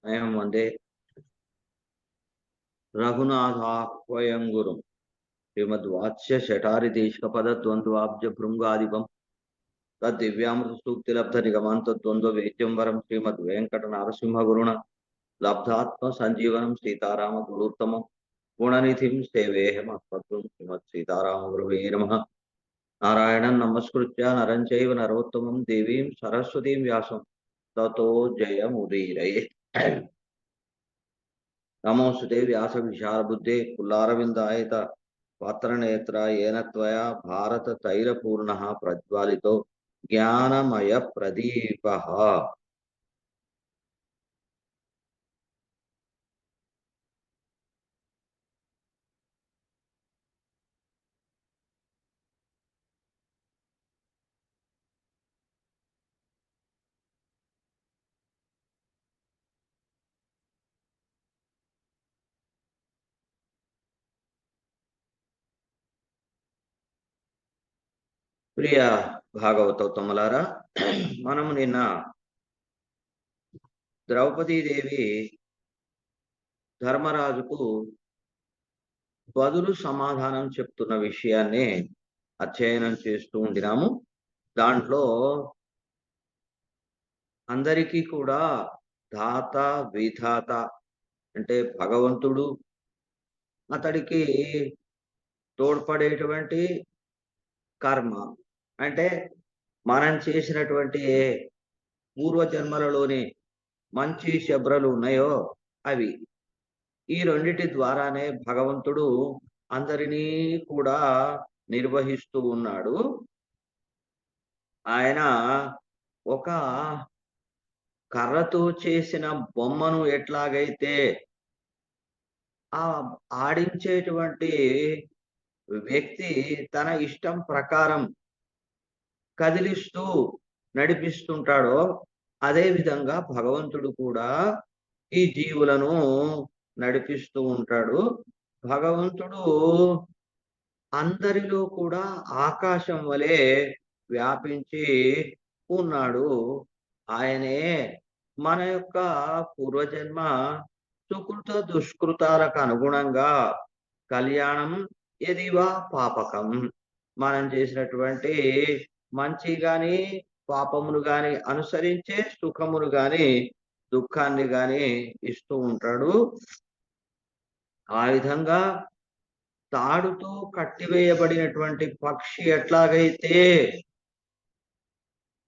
అయం వందే రఘునాథాహ్వయం గురుం శ్రీమద్వాత్స్య శఠారిదేశికపదద్వంద్వాబ్జ భృంగాదిపం తద్దివ్యామృత సూక్తిలబ్ధ నిగమాంతద్వంద్వ వేద్యం వరం శ్రీమద్ వెంకట నరసింహగురుణ లబ్ధాత్మ సంజీవనం సీతారామ గురుత్తమం గుణనిధిం సేవేహమస్మద్గురుం శ్రీమద్ సీతారామ గురువే నమః. నారాయణం నమస్కృత్య నరం చైవ నరోత్తమం దేవీం సరస్వతీం వ్యాసం తతో జయముదీరయే. నమోస్తుతే వ్యాస విశాలబుద్ధే కుల్లారవిందాయత పాత్రనేత్ర ఏన త్వయా భారత తైలపూర్ణ ప్రజ్వాలితో జ్ఞానమయ ప్రదీప. ప్రియ భాగవతోత్తములారా, మనము నిన్న ద్రౌపదీదేవి ధర్మరాజుకు బదులు సమాధానం చెప్తున్న విషయాన్ని అధ్యయనం చేస్తూ ఉండినాము. దాంట్లో అందరికీ కూడా ధాత విధాత అంటే భగవంతుడు, అతడికి తోడ్పడేటువంటి కర్మ అంటే మనం చేసినటువంటి పూర్వజన్మలలోని మంచి శబ్రలు ఉన్నాయో అవి, ఈ రెండిటి ద్వారానే భగవంతుడు అందరినీ కూడా నిర్వహిస్తూ ఉన్నాడు. ఆయన ఒక కర్రతో చేసిన బొమ్మను ఎట్లాగైతే ఆ ఆడించేటువంటి వ్యక్తి తన ఇష్టం ప్రకారం కదిలిస్తూ నడిపిస్తుంటాడో, అదే విధంగా భగవంతుడు కూడా ఈ జీవులను నడిపిస్తూ ఉంటాడు. భగవంతుడు అందరిలో కూడా ఆకాశం వలె వ్యాపించి ఉన్నాడు. ఆయనే మన యొక్క పూర్వజన్మ సుకృత దుష్కృతాలకు అనుగుణంగా కళ్యాణం ఎదివా పాపకం, మనం చేసినటువంటి మంచి గాని పాపమును గాని అనుసరించే సుఖమును గాని దుఃఖాన్ని గాని ఇస్తూ ఉంటాడు. ఆ విధంగా తాడుతో కట్టివేయబడినటువంటి పక్షి ఎట్లాగైతే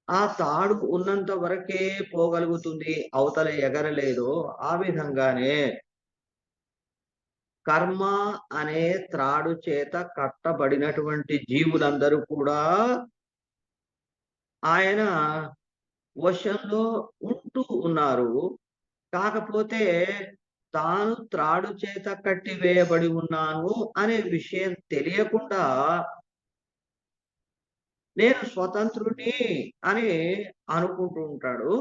ఆ తాడు ఉన్నంత వరకే పోగలుగుతుంది, అవతల ఎగరలేదు, ఆ విధంగానే కర్మ అనే త్రాడు చేత కట్టబడినటువంటి జీవులందరూ కూడా ఆయన వశంలో ఉంటూ ఉన్నారు. కాకపోతే తాను త్రాడు చేత కట్టివేయబడి ఉన్నాను అనే విషయం తెలియకుండా నేను స్వతంత్రుని అని అనుకుంటూ ఉంటాడు.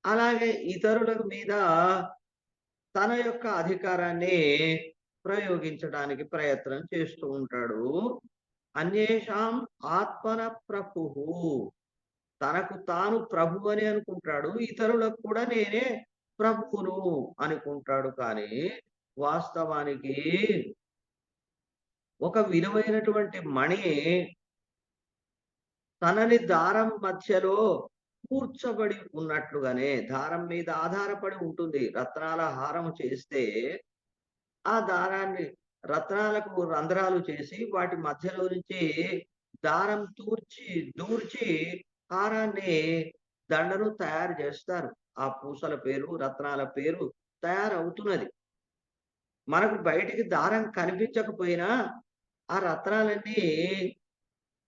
అలాగే ఇతరుల మీద తన యొక్క అధికారాన్ని ప్రయోగించడానికి ప్రయత్నం చేస్తూ ఉంటాడు. అన్యేషాం ఆత్మన ప్రభువు, తనకు తాను ప్రభు అని అనుకుంటాడు, ఇతరులకు కూడా నేనే ప్రభువును అనుకుంటాడు. కానీ వాస్తవానికి ఒక విలువైనటువంటి మణి తనని దారం మధ్యలో కూర్చబడి ఉన్నట్లుగానే దారం మీద ఆధారపడి ఉంటుంది. రత్నాల హారం చేస్తే ఆ దారాన్ని రత్నాలకు రంధ్రాలు చేసి వాటి మధ్యలో నుంచి దారం దూర్చి హారాన్ని దండను తయారు చేస్తారు. ఆ పూసల పేరు రత్నాల పేరు తయారవుతున్నది. మనకు బయటికి దారం కనిపించకపోయినా ఆ రత్నాలన్నీ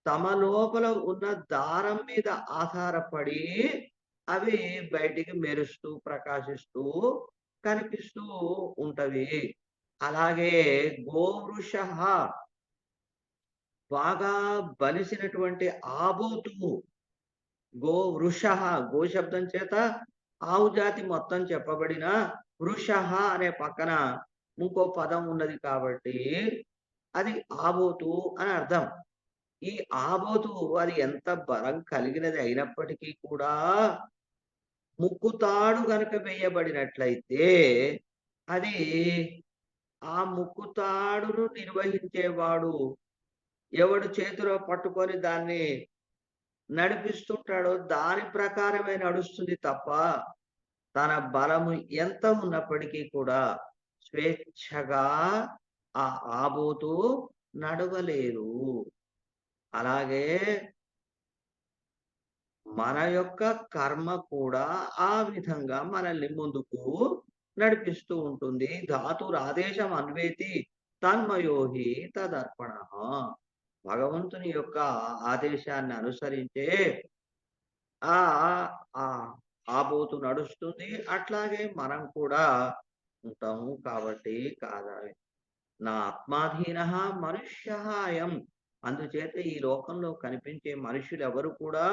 తమ లోపల ఉన్న దారం మీద ఆధారపడి అవి బయటికి మెరుస్తూ ప్రకాశిస్తూ కనిపిస్తూ ఉంటవి. అలాగే గోవృష, బాగా బలిసినటువంటి ఆబోతు, గోవృష, గో శబ్దం చేత ఆవు జాతి మొత్తం చెప్పబడిన వృష అనే పక్కన ఇంకో పదం ఉన్నది కాబట్టి అది ఆబోతు అని అర్థం. ఈ ఆబోతు అది ఎంత బలం కలిగినది అయినప్పటికీ కూడా ముక్కుతాడు గనక వేయబడినట్లయితే అది ఆ ముక్కుతాడును నిర్వహించేవాడు ఎవడు చేతిలో పట్టుకొని దాన్ని నడిపిస్తుంటాడో దాని ప్రకారమే నడుస్తుంది తప్ప, తన బలము ఎంత ఉన్నప్పటికీ కూడా స్వేచ్ఛగా ఆ ఆబోతు నడవలేరు. అలాగే మన యొక్క కర్మ కూడా ఆ విధంగా మనల్ని ముందుకు నడిపిస్తూ ఉంటుంది. ధాతురాదేశం అన్వేతి తన్మయోహి తదర్పణః. భగవంతుని యొక్క ఆదేశాన్ని అనుసరించే ఆ ఆ ఆబోతు నడుస్తుంది. అట్లాగే మనం కూడా ఉంటాము. కాబట్టి కాదాయె నా ఆత్మాధీనః మనుష్యః అయం. అందుచేత ఈ లోకంలో కనిపించే మనుషులెవరు కూడా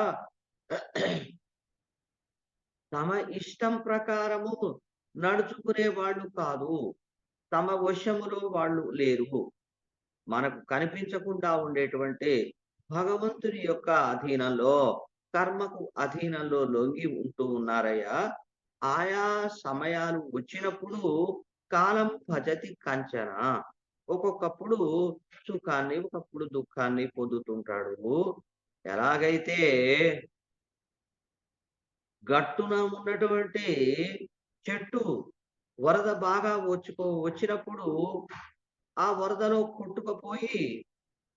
తమ ఇష్టం ప్రకారము నడుచుకునే వాళ్ళు కాదు. తమ వశములో వాళ్ళు లేరు. మనకు కనిపించకుండా ఉండేటువంటి భగవంతుని యొక్క అధీనంలో, కర్మకు అధీనంలో లొంగి ఉంటూ ఉన్నారయ్యా. ఆయా సమయాలు వచ్చినప్పుడు కాలం భజతి కంచన. ఒక్కొక్కప్పుడు సుఖాన్ని, ఒకప్పుడు దుఃఖాన్ని పొందుతుంటాడు. ఎలాగైతే గట్టున ఉన్నటువంటి చెట్టు వరద బాగా వచ్చినప్పుడు ఆ వరదలో కొట్టుకుపోయి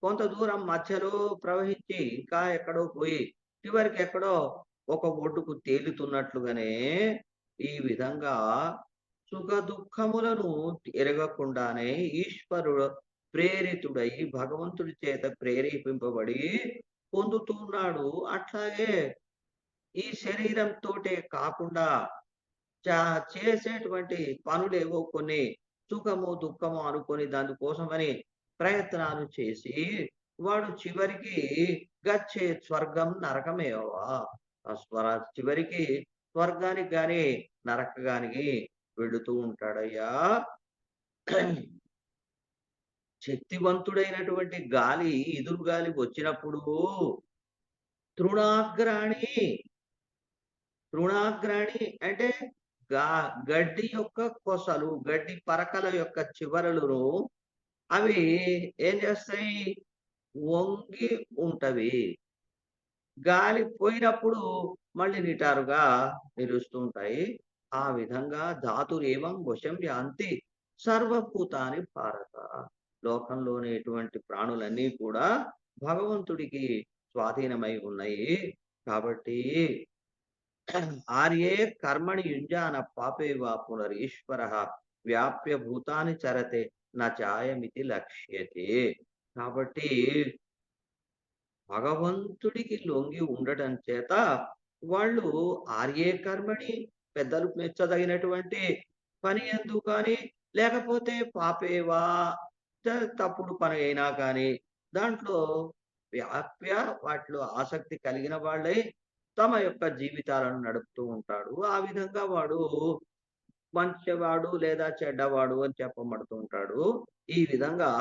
కొంత దూరం మధ్యలో ప్రవహించి ఇంకా ఎక్కడో పోయి చివరికి ఎక్కడో ఒక ఒడ్డుకు తేలుతున్నట్లుగానే ఈ విధంగా సుఖ దుఃఖములను ఎరగకుండానే ఈశ్వరుడు ప్రేరితుడై భగవంతుడి చేత ప్రేరేపింపబడి పొందుతున్నాడు. అట్లాగే ఈ శరీరంతోటే కాకుండా చా చేసేటువంటి పనులేవో కొన్ని సుఖము, దుఃఖము అనుకోని దానికోసమని ప్రయత్నాలు చేసి వాడు చివరికి గచ్చే స్వర్గం నరకమేవా. చివరికి స్వర్గానికి గాని, నరకానికి వెళుతూ ఉంటాడయ్యా. శక్తివంతుడైనటువంటి గాలి, ఎదురు గాలి వచ్చినప్పుడు తృణాగ్రాణి తృణాగ్రాణి అంటే గా గడ్డి యొక్క కొసలు, గడ్డి పరకల యొక్క చివరలను అవి ఏం చేస్తాయి? వంగి ఉంటవి. గాలి పోయినప్పుడు మళ్ళీ నిటారుగా నిలుస్తూ ఉంటాయి. ఆ విధంగా ధాతురేవం వశం యాంతి సర్వభూతాని భారత. లోకంలోని ఎటువంటి ప్రాణులన్నీ కూడా భగవంతుడికి స్వాధీనమై ఉన్నాయి. కాబట్టి ఆర్యే కర్మణి యుంజాన పాపే వా పునరీశ్వరః వ్యాప్య భూతాని చరతే నచాయమితి లక్ష్యతే. కాబట్టి భగవంతుడికి లొంగి ఉండటం చేత వాళ్ళు ఆర్యే కర్మణి పెద్దలు మెచ్చదగినటువంటి పని యందు కానీ, లేకపోతే పాపేవా తప్పుడు పని అయినా కానీ దాంట్లో వ్యాప్య వాటిలో ఆసక్తి కలిగిన వాళ్ళై తమ యొక్క జీవితాలను నడుపుతూ ఉంటాడు. ఆ విధంగా వాడు మంచివాడు లేదా చెడ్డవాడు అని చెప్పబడుతూ ఉంటాడు. ఈ విధంగా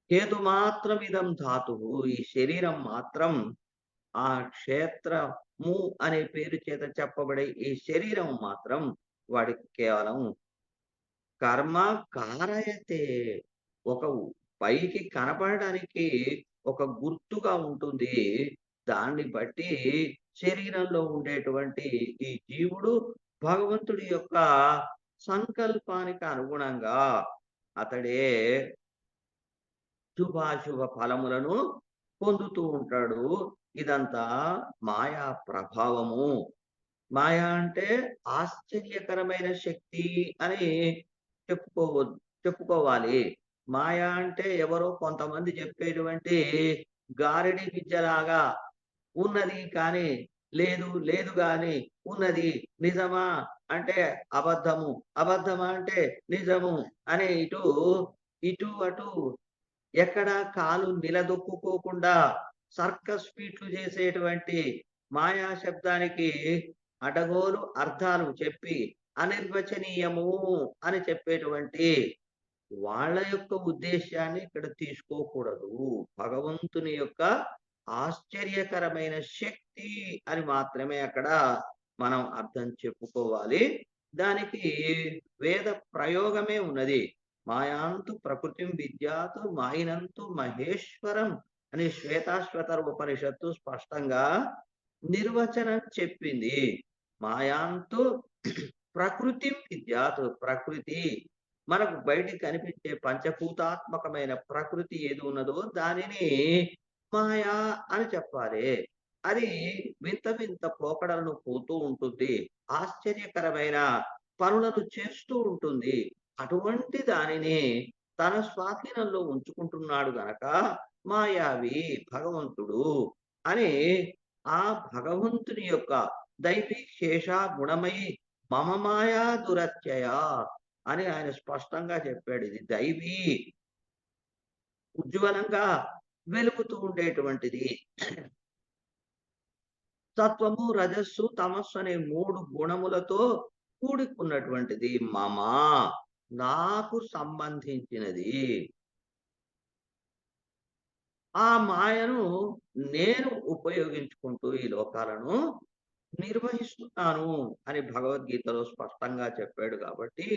హేతు మాత్రం ఇదం ధాతువు. ఈ శరీరం మాత్రం ఆ క్షేత్రము అనే పేరు చేత చెప్పబడే ఈ శరీరం మాత్రం వాడికి కేవలం కర్మ కారయతే. ఒక పైకి కనపడడానికి ఒక గుర్తుగా ఉంటుంది. దాన్ని బట్టి శరీరంలో ఉండేటువంటి ఈ జీవుడు భగవంతుడి యొక్క సంకల్పానికి అనుగుణంగా అతడే శుభాశుభ ఫలములను పొందుతూ ఉంటాడు. ఇదంతా మాయా ప్రభావము. మాయ అంటే ఆశ్చర్యకరమైన శక్తి అని చెప్పుకోవ చెప్పుకోవాలి. మాయ అంటే ఎవరో కొంతమంది చెప్పేటువంటి గారడీ విద్యలాగా ఉన్నది కానీ లేదు, లేదు గాని ఉన్నది. నిజమా అంటే అబద్ధము, అబద్ధమా అంటే నిజము అని ఇటు అటు ఎక్కడ కాలు నిలదొక్కుకోకుండా సర్కస్ ఫీట్లు చేసేటువంటి మాయా శబ్దానికి అడగోలు అర్థాలు చెప్పి అనిర్వచనీయము అని చెప్పేటువంటి వాళ్ళ యొక్క ఉద్దేశ్యాన్ని ఇక్కడ తీసుకోకూడదు. భగవంతుని యొక్క ఆశ్చర్యకరమైన శక్తి అని మాత్రమే అక్కడ మనం అర్థం చెప్పుకోవాలి. దానికి వేద ప్రయోగమే ఉన్నది. మాయాంతు ప్రకృతిం విద్యాత్ మాయినంతు మహేశ్వరం అని శ్వేతాశ్వతర ఉపనిషత్తు స్పష్టంగా నిర్వచనం చెప్పింది. మాయాంతు ప్రకృతిం విద్యాత్, ప్రకృతి మనకు బయటికి కనిపించే పంచభూతాత్మకమైన ప్రకృతి ఏది ఉన్నదో దానిని మాయా అని చెప్పాలి. అది వింత వింత పోకడలను పోతూ ఉంటుంది. ఆశ్చర్యకరమైన పనులను చేస్తూ ఉంటుంది. అటువంటి దానిని తన స్వాధీనంలో ఉంచుకుంటున్నాడు గనక మాయావి భగవంతుడు అని ఆ భగవంతుని యొక్క దైవీ శేష గుణమయి మమ మాయా దురత్యయ అని ఆయన స్పష్టంగా చెప్పాడు. ఇది దైవీ ఉజ్వలంగా వెలుగుతూ ఉండేటువంటిది. సత్వము, రజస్సు, తమస్సు అనే 3 గుణములతో కూడుకున్నటువంటిది. మమ నాకు సంబంధించినది. ఆ మాయను నేను ఉపయోగించుకుంటూ ఈ లోకాలను నిర్వహిస్తున్నాను అని భగవద్గీతలో స్పష్టంగా చెప్పాడు కాబట్టి,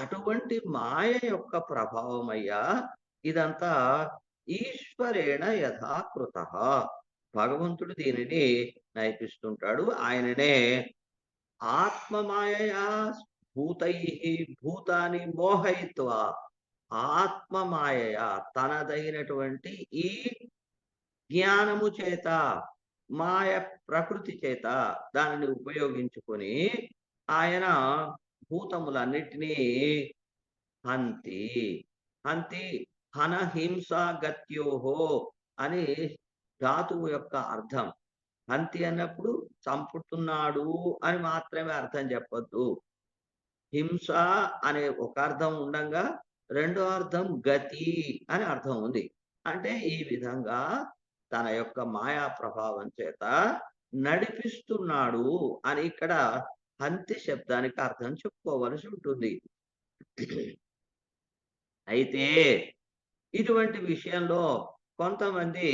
అటువంటి మాయ యొక్క ప్రభావమయ్యా ఇదంతా ఈశ్వరేణ యథా కృతః. భగవంతుడు దీనిని నడిపిస్తుంటాడు. ఆయననే ఆత్మమాయయా భూతైః భూతాని మోహయిత్వా, ఆత్మమాయయా తనదైనటువంటి ఈ జ్ఞానము చేత, మాయ ప్రకృతి చేత దానిని ఉపయోగించుకొని ఆయన భూతములన్నిటినీ హంతి. హంతి హన హింస గత్యోహో అని ధాతువు యొక్క అర్థం. హంతి అన్నప్పుడు చంపుతున్నాడు అని మాత్రమే అర్థం చెప్పొద్దు. హింస అనే ఒక అర్థం ఉండంగా రెండో అర్థం గతి అని అర్థం ఉంది. అంటే ఈ విధంగా తన యొక్క మాయా ప్రభావం చేత నడిపిస్తున్నాడు అని ఇక్కడ హంతి శబ్దానికి అర్థం చెప్పుకోవలసి ఉంటుంది. అయితే ఇటువంటి విషయంలో కొంతమంది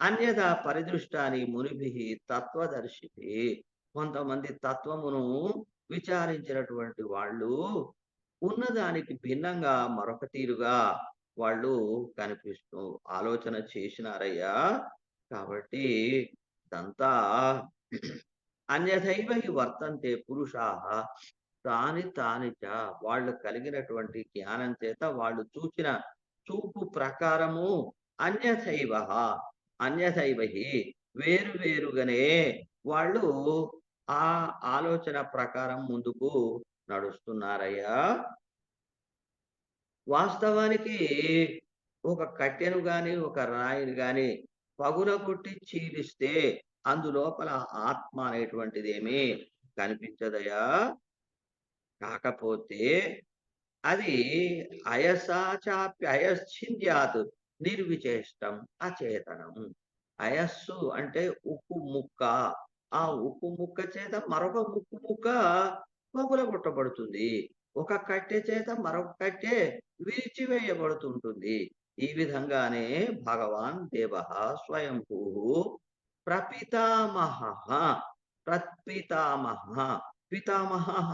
అన్యథా పరిదృష్టాని మునిభిః తత్వదర్శిభిః, కొంతమంది తత్వమును విచారించినటువంటి వాళ్ళు ఉన్నదానికి భిన్నంగా మరొక తీరుగా వాళ్ళు కనిపిస్తూ ఆలోచన చేసినారయ్యా. కాబట్టి ఇదంతా అన్యథైవ హి వర్తంతే పురుషాః తాని తాని చ, వాళ్ళు కలిగినటువంటి జ్ఞానం చేత వాళ్ళు చూచిన చూపు ప్రకారము అన్యథైవ అన్యథైవ హి వేరు వేరుగానే వాళ్ళు ఆ ఆలోచన ప్రకారం ముందుకు నడుస్తున్నారయ్యా. వాస్తవానికి ఒక కట్టెను గాని, ఒక రాయిని గాని పగులగొట్టి చీలిస్తే అందులోపల ఆత్మ అనేటువంటిదేమీ కనిపించదయ్యా. కాకపోతే అది అయశ్చింద్యాత్ నిర్విచేష్టం అచేతనం. అయస్సు అంటే ఉక్కు ముక్క. ఆ ఉక్కు ముక్క చేత మరొక ఉక్కు ముక్క పగులగొట్టబడుతుంది. ఒక కట్టె చేత మరొక కట్టె విరిచివేయబడుతుంటుంది. ఈ విధంగానే భగవాన్ దేవః స్వయంభూః ప్రపితామహః. ప్రపితామహః, పితామహః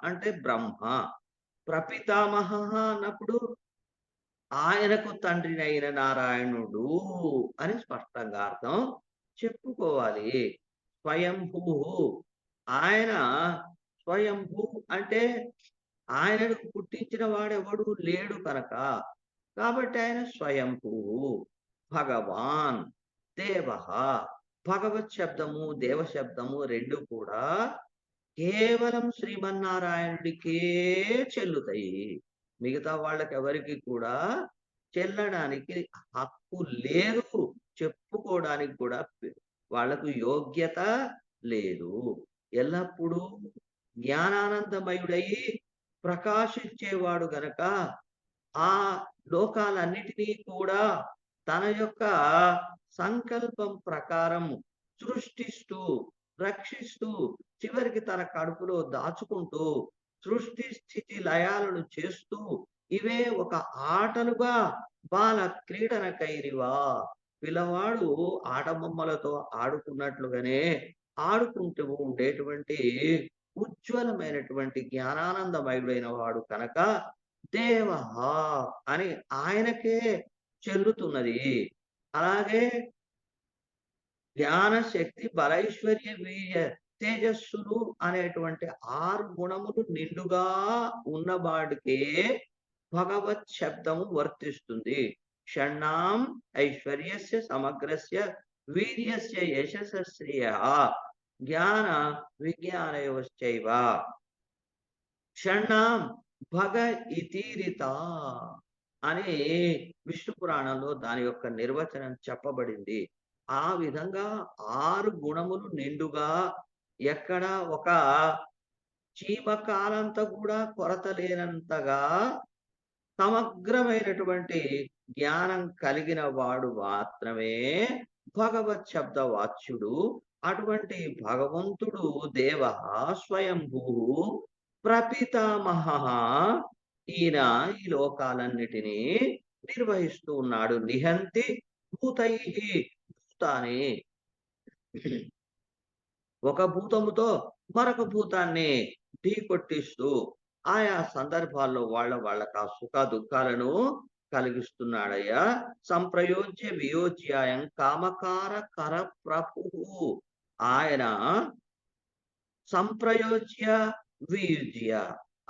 అంటే బ్రహ్మ. ప్రపితామహః అన్నప్పుడు ఆయనకు తండ్రినైన నారాయణుడు అని స్పష్టంగా అర్థం చెప్పుకోవాలి. స్వయంభూ, ఆయన స్వయంభూ అంటే ఆయనను పుట్టించిన వాడెవడు లేడు కనుక, కాబట్టి ఆయన స్వయంభూ. భగవాన్ దేవః, భగవత్ శబ్దము దేవ శబ్దము రెండు కూడా కేవలం శ్రీమన్నారాయణుడికే చెల్లుతాయి. మిగతా వాళ్ళకెవరికి కూడా చెల్లడానికి హక్కు లేదు. చెప్పుకోవడానికి కూడా వాళ్ళకు యోగ్యత లేదు. ఎల్లప్పుడూ జ్ఞానానందమయుడై ప్రకాశించేవాడు గనక ఆ లోకాలన్నిటినీ కూడా తన యొక్క సంకల్పం ప్రకారం సృష్టిస్తూ, రక్షిస్తూ, చివరికి తన కడుపులో దాచుకుంటూ, సృష్టి స్థితి లయాలను చేస్తూ, ఇవే ఒక ఆటలుగా బాల క్రీడనకైరివా, పిల్లవాడు ఆటబొమ్మలతో ఆడుకున్నట్లుగానే ఆడుకుంటూ ఉండేటువంటి ఉజ్వలమైనటువంటి జ్ఞానానందమయుడైన వాడు కనుక దేవః అని ఆయనకే చెల్లుతున్నది. అలాగే జ్ఞాన, శక్తి, బలైశ్వర్య, వీర్య, తేజస్సులు అనేటువంటి 6 గుణములు నిండుగా ఉన్నవాడికే భగవత్ శబ్దము వర్తిస్తుంది. షణ్ణాం ఐశ్వర్యస్య సమగ్రస్య వీర్యస్య యశస్య శ్రియః జ్ఞాన విజ్ఞానయోశ్చైవ షణ్ణాం భగ ఇతీరిత అని విష్ణు పురాణంలో దాని యొక్క నిర్వచనం చెప్పబడింది. ఆ విధంగా 6 గుణములు నిండుగా ఎక్కడ ఒక చీమ కాలంత కూడా కొరత లేనంతగా సమగ్రమైనటువంటి జ్ఞానం కలిగిన వాడు మాత్రమే భగవత్ శబ్ద వాచ్యుడు. అటువంటి భగవంతుడు దేవః స్వయంభూః ప్రపితామహః. ఈయన ఈ లోకాలన్నిటినీ నిర్వహిస్తూ ఉన్నాడు. నిహంతి భూతైః భూతాని. ఒక భూతముతో మరొక భూతాన్ని ఢీకొట్టిస్తూ ఆయా సందర్భాల్లో వాళ్ళకి ఆ సుఖ దుఃఖాలను కలిగిస్తున్నాడయ్యా. సంప్రయోజ్య వియోజ్యాయం కామకార కర ప్రభుః. ఆయన సంప్రయోజ్య వియుజ్య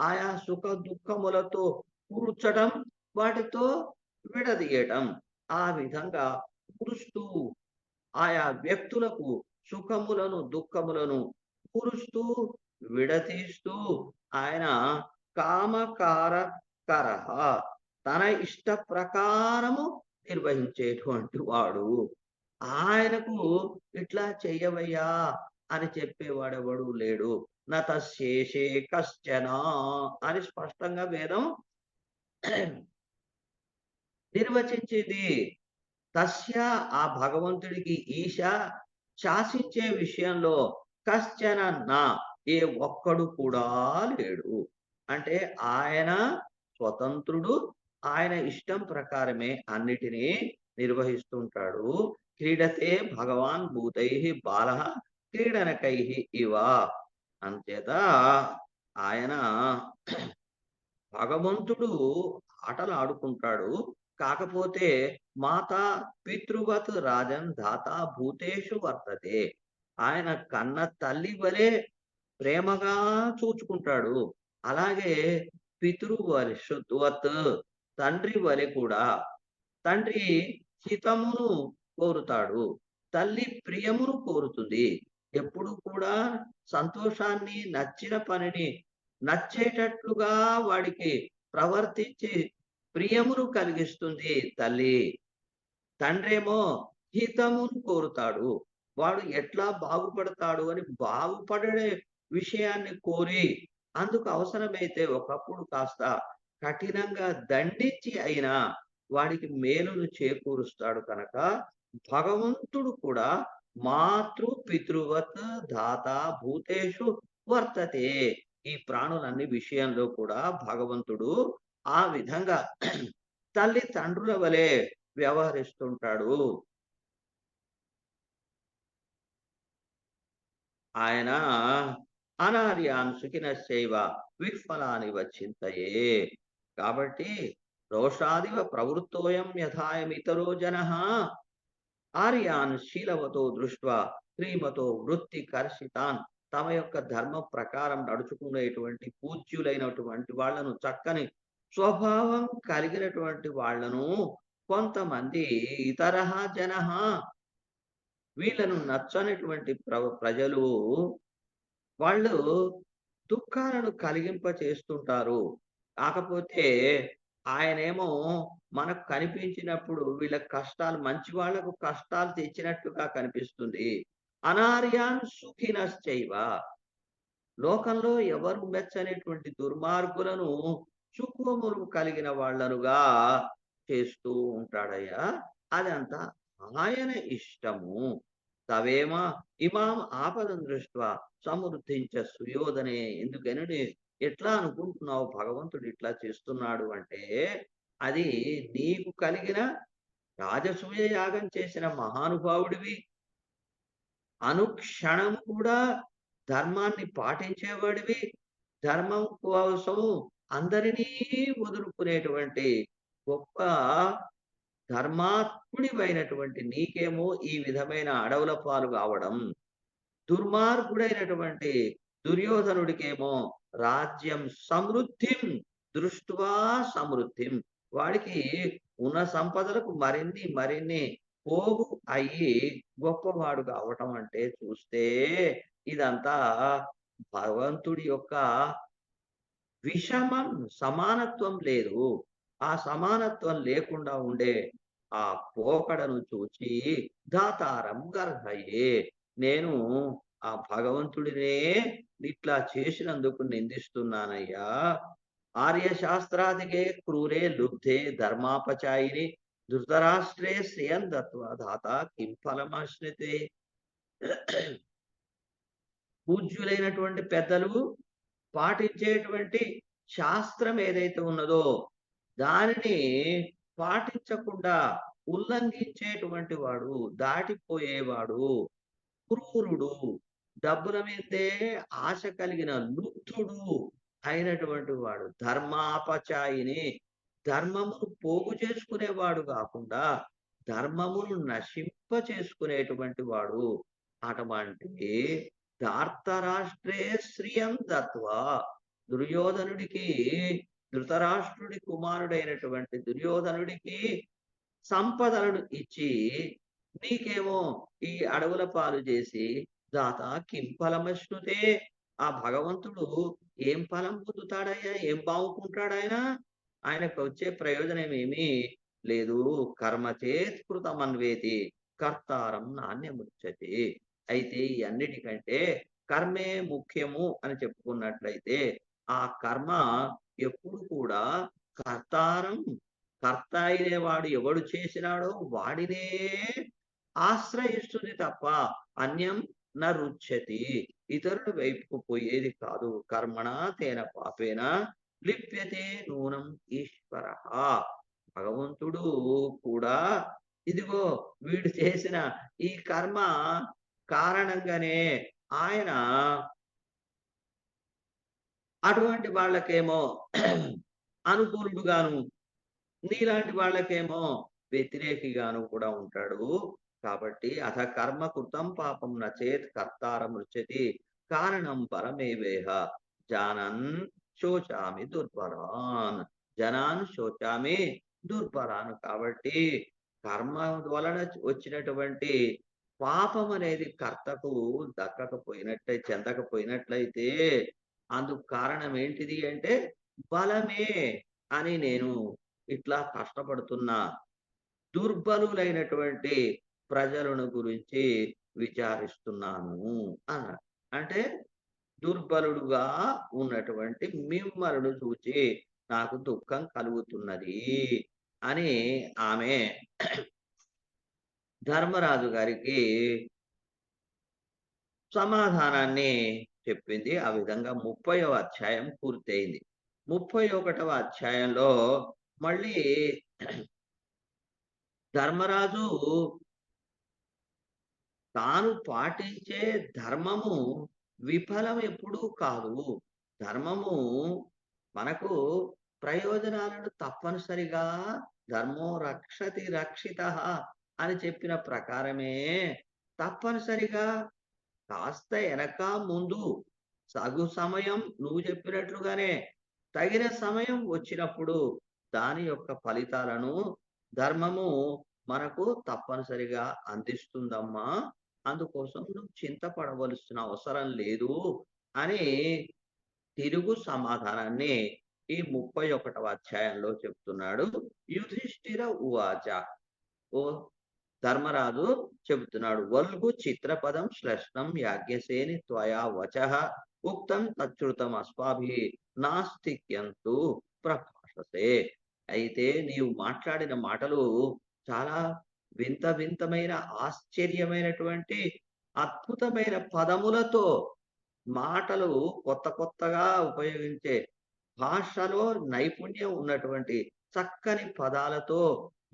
ఆయా సుఖ దుఃఖములతో కూర్చడం, వాటితో విడదీయటం, ఆ విధంగా కూరుస్తూ ఆయా వ్యక్తులకు సుఖములను దుఃఖములను కూరుస్తూ విడతీస్తూ ఆయన కామకార కరహ తన ఇష్ట ప్రకారము నిర్వహించేటువంటి వాడు. ఆయనకు ఇట్లా చెయ్యవయ్యా అని చెప్పేవాడెవడు లేడు. నతశేషే కశ్చన అని స్పష్టంగా వేదం నిర్వచించింది. తస్య ఆ భగవంతుడికి ఈశ శాసించే విషయంలో కశ్చన నా ఏ ఒక్కడు కూడా లేడు. అంటే ఆయన స్వతంత్రుడు. ఆయన ఇష్టం ప్రకారమే అన్నిటినీ నిర్వహిస్తుంటాడు. క్రీడతే భగవాన్ భూతైః బాలః క్రీడనకైః ఇవ. అంచేత ఆయన భగవంతుడు ఆటలు ఆడుకుంటాడు. కాకపోతే మాతా పితృవత్ రాజన్ దాత భూతేషు వర్తతే. ఆయన కన్న తల్లి వలె ప్రేమగా చూచుకుంటాడు. అలాగే పితృవత్ తండ్రి వలె కూడా తండ్రి హితమును కోరుతాడు. తల్లి ప్రియమును కోరుతుంది. ఎప్పుడు కూడా సంతోషాన్ని, నచ్చిన పనిని నచ్చేటట్లుగా వాడికి ప్రవర్తించి ప్రియమును కలిగిస్తుంది తల్లి. తండ్రేమో హితమును కోరుతాడు. వాడు ఎట్లా బాగుపడతాడు అని బాగుపడే విషయాన్ని కోరి అందుకు అవసరమైతే ఒకప్పుడు కాస్త కఠినంగా దండించి అయినా వాడికి మేలును చేకూరుస్తాడు కనుక భగవంతుడు కూడా మాతృ పితృవత్ దాత భూతేషు వర్తతే. ఈ ప్రాణులన్ని విషయంలో కూడా భగవంతుడు ఆ విధంగా తల్లి తండ్రుల వలె వ్యవహరిస్తుంటాడు. ఆయన అనార్యాన్ సుఖినశ్చైవ విఫలానివ చింతయే. కాబట్టి రోషాదివ ప్రవృత్తోయం యథాయమితరో జనః ఆర్యాన్ శీలవతో దృష్ట్వా శ్రీమతో వృత్తి కర్షితాన్. తమ యొక్క ధర్మ ప్రకారం నడుచుకునేటువంటి పూజ్యులైనటువంటి వాళ్ళను, చక్కని స్వభావం కలిగినటువంటి వాళ్ళను కొంతమంది ఇతరః జనః వీళ్ళను నచ్చనటువంటి ప్రజలు వాళ్ళు దుఃఖాలను కలిగింప చేస్తుంటారు. కాకపోతే ఆయనేమో మనకు కనిపించినప్పుడు వీళ్ళ కష్టాలు మంచి వాళ్ళకు కష్టాలు తెచ్చినట్టుగా కనిపిస్తుంది. అనార్యాన్ సుఖినశ్చైవ. లోకంలో ఎవరు మెచ్చనేటువంటి దుర్మార్గులను సుఖములు కలిగిన వాళ్ళనుగా చేస్తూ ఉంటాడయ్యా. అదంతా ఆయన ఇష్టము. తవేమ ఇమాం ఆపదం దృష్ట్వా సమృద్ధించ సుయోధనే. ఎందుకని ఎట్లా అనుకుంటున్నావు భగవంతుడు ఇట్లా చేస్తున్నాడు అంటే అది నీకు కలిగిన రాజసూయ యాగం చేసిన మహానుభావుడివి. అనుక్షణం కూడా ధర్మాన్ని పాటించేవాడివి. ధర్మం కోసం అందరినీ వదులుకునేటువంటి గొప్ప ధర్మాత్ముడివైనటువంటి నీకేమో ఈ విధమైన అడవుల పాలు గావడం, దుర్మార్గుడైనటువంటి దుర్యోధనుడికేమో రాజ్యం సమృద్ధిం దృష్ట్వా సమృద్ధిం. వాడికి ఉన్న సంపదలకు మరిన్ని పోగు అయ్యి గొప్పవాడు కావటం అంటే చూస్తే ఇదంతా భగవంతుడి యొక్క విషమం, సమానత్వం లేదు. ఆ సమానత్వం లేకుండా ఉండే ఆ పోకడను చూచి దాతారం గర్హయే. నేను ఆ భగవంతుడినే ఇట్లా చేసినందుకు నిందిస్తున్నానయ్యా. ఆర్యశాస్త్రాదికే క్రూరే లుబ్ధే ధర్మాపచాయిని ధృతరాష్ట్రే శ్రియం దత్వా ధాత కిం ఫలమాశ్రితే. పూజ్యులైనటువంటి పెద్దలు పాటించేటువంటి శాస్త్రం ఏదైతే ఉన్నదో దానిని పాటించకుండా ఉల్లంఘించేటువంటి వాడు, దాటిపోయేవాడు, క్రూరుడు, డబ్బుల మీదే ఆశ కలిగిన లుబ్ధుడు అయినటువంటి వాడు, ధర్మాపచాయిని, ధర్మమును పోగు చేసుకునేవాడు కాకుండా ధర్మమును నశింప చేసుకునేటువంటి వాడు. అటువంటి ధార్తరాష్ట్రే శ్రియం దత్వా, దుర్యోధనుడికి, ధృతరాష్ట్రుడి కుమారుడైనటువంటి దుర్యోధనుడికి సంపదలను ఇచ్చి నీకేమో ఈ అడవుల పాలు చేసి దాత కిం ఫలమశ్నుతే. ఆ భగవంతుడు ఏం ఫలం పొందుతాడయ్యా? ఏం బావుకుంటాడాయన? ఆయనకు వచ్చే ప్రయోజనం ఏమీ లేదు. కర్మ చేత్ కృతమన్వేతి కర్తారం నాణ్యముచ్యతే. అయితే ఈ అన్నిటికంటే కర్మే ముఖ్యము అని చెప్పుకున్నట్లయితే ఆ కర్మ ఎప్పుడు కూడా కర్తారం, కర్త అయినవాడు ఎవడు చేసినాడో వాడినే ఆశ్రయిస్తుంది తప్ప అన్యం న రుచ్యతి. ఇతరుల వైపుకు పోయేది కాదు. కర్మణ తేన పాపేన లిప్యతే నూనం ఈశ్వర. భగవంతుడు కూడా ఇదిగో వీడు చేసిన ఈ కర్మ కారణంగానే ఆయన అటువంటి వాళ్ళకేమో అనుకూలుడుగాను, నీలాంటి వాళ్ళకేమో వ్యతిరేకిగాను కూడా ఉంటాడు. కాబట్టి అథ కర్మ కృతం పాపం నచేత్ కర్తారం రుచ్యతి కారణం పరమేవేహ జానన్ శోచామి దుర్భరాన్. జనాన్ శోచామి దుర్భరాన్. కాబట్టి కర్మ వలన వచ్చినటువంటి పాపం అనేది కర్తకు చెందకపోయినట్లయితే అందుకు కారణం ఏంటిది అంటే బలమే అని నేను ఇట్లా కష్టపడుతున్నా దుర్బలులైనటువంటి ప్రజలను గురించి విచారిస్తున్నాను అన్నాడు. అంటే దుర్బలుడుగా ఉన్నటువంటి మిమ్మల్ని చూచి నాకు దుఃఖం కలుగుతున్నది అని ఆమె ధర్మరాజు గారికి సమాధానాన్ని చెప్పింది. ఆ విధంగా 30వ అధ్యాయం పూర్తయింది. 31వ అధ్యాయంలో మళ్ళీ ధర్మరాజు తాను పాటించే ధర్మము విఫలం ఎప్పుడూ కాదు. ధర్మము మనకు ప్రయోజనాలను తప్పనిసరిగా ధర్మో రక్షతి రక్షితః అని చెప్పిన ప్రకారమే తప్పనిసరిగా కాస్త ఎనక ముందు సగు సమయం నువ్వు చెప్పినట్లుగానే తగిన సమయం వచ్చినప్పుడు దాని యొక్క ఫలితాలను ధర్మము మనకు తప్పనిసరిగా అందిస్తుందమ్మా. అందుకోసం నువ్వు చింతపడవలసిన అవసరం లేదు అని తిరుగు సమాధానాన్ని ఈ 31వ అధ్యాయంలో చెప్తున్నాడు. యుధిష్ఠిర ఉవాచ. ఓ ధర్మరాజు చెబుతున్నాడు. వల్గు చిత్రపదం శ్లేష్ణం యాజ్ఞసేని త్వయా వచః ఉక్తం తచ్చుతం అస్మాభి నాస్తిక్యంతు ప్రభాషసే. అయితే నీవు మాట్లాడిన మాటలు చాలా వింతమైన ఆశ్చర్యమైనటువంటి అద్భుతమైన పదములతో, మాటలు కొత్తగా ఉపయోగించే భాషలో నైపుణ్యం ఉన్నటువంటి చక్కని పదాలతో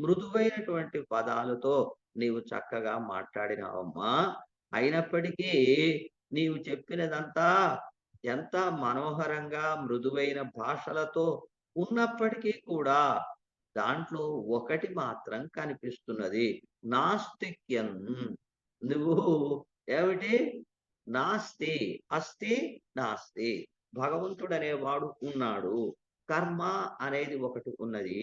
మృదువైనటువంటి పదాలతో నీవు చక్కగా మాట్లాడినావమ్మా. అయినప్పటికీ నీవు చెప్పినదంతా ఎంత మనోహరంగా మృదువైన భాషలతో ఉన్నప్పటికీ కూడా దాంట్లో ఒకటి మాత్రం కనిపిస్తున్నది. నాస్తిక్యం. నువ్వు ఏమిటి? నాస్తి, అస్తి, నాస్తి. భగవంతుడనేవాడు ఉన్నాడు. కర్మ అనేది ఒకటి ఉన్నది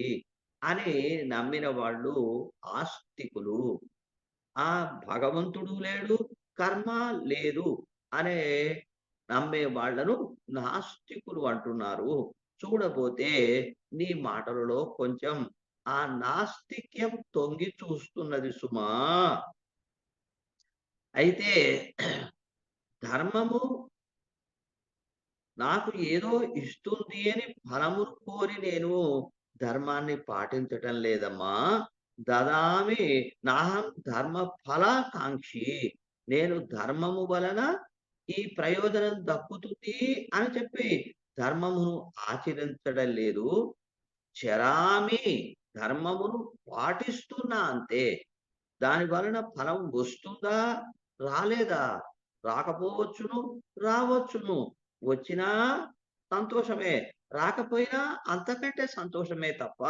అని నమ్మిన వాళ్ళు ఆస్తికులు. ఆ భగవంతుడు లేడు, కర్మ లేదు అనే నమ్మే వాళ్ళను నాస్తికులు అంటున్నారు. చూడబోతే నీ మాటలలో కొంచెం ఆ నాస్తిక్యం తొంగి చూస్తున్నది సుమా. అయితే ధర్మము నాకు ఏదో ఇస్తుంది అని ఫలమును కోరి నేను ధర్మాన్ని పాటించటం లేదమ్మా. దదామి నాహం ధర్మ ఫలాకాంక్షి. నేను ధర్మము వలన ఈ ప్రయోజనం దక్కుతుంది అని చెప్పి ధర్మమును ఆచరించడం లేదు. చరామి, ధర్మమును పాటిస్తున్నా అంతే. దాని వలన ఫలం వస్తుందా? రాలేదా? రాకపోవచ్చును, రావచ్చును. వచ్చినా సంతోషమే, రాకపోయినా అంతకంటే సంతోషమే తప్ప,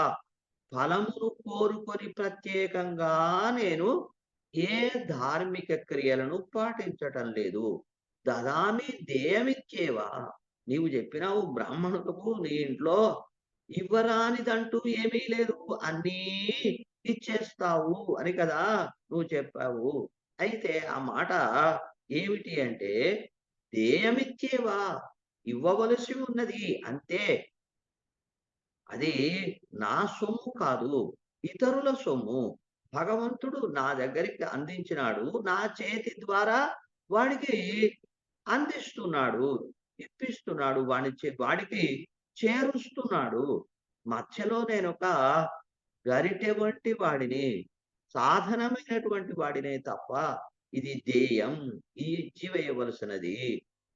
ఫలమును కోరుకొని ప్రత్యేకంగా నేను ఏ ధార్మిక క్రియలను పాటించటం లేదు. దదామి దేయమిచ్చేవా. నీవు చెప్పినావు బ్రాహ్మణులకు నీ ఇంట్లో ఇవ్వరానిదంటూ ఏమీ లేదు. అన్నీ ఇచ్చేస్తావు అని కదా నువ్వు చెప్పావు. అయితే ఆ మాట ఏమిటి అంటే, దేయమిచ్చేవా, ఇవ్వవలసి ఉన్నది అంతే. అది నా సొమ్ము కాదు, ఇతరుల సొమ్ము. భగవంతుడు నా దగ్గరికి అందించినాడు. నా చేతి ద్వారా వాడికి అందిస్తున్నాడు, ఇప్పిస్తున్నాడు. వాడికి చేరుస్తున్నాడు. మధ్యలో నేనొక గరిటె వంటి వాడిని, సాధనమైనటువంటి వాడినే తప్ప, ఇది దేయం, ఈ ఇచ్చివేయవలసినది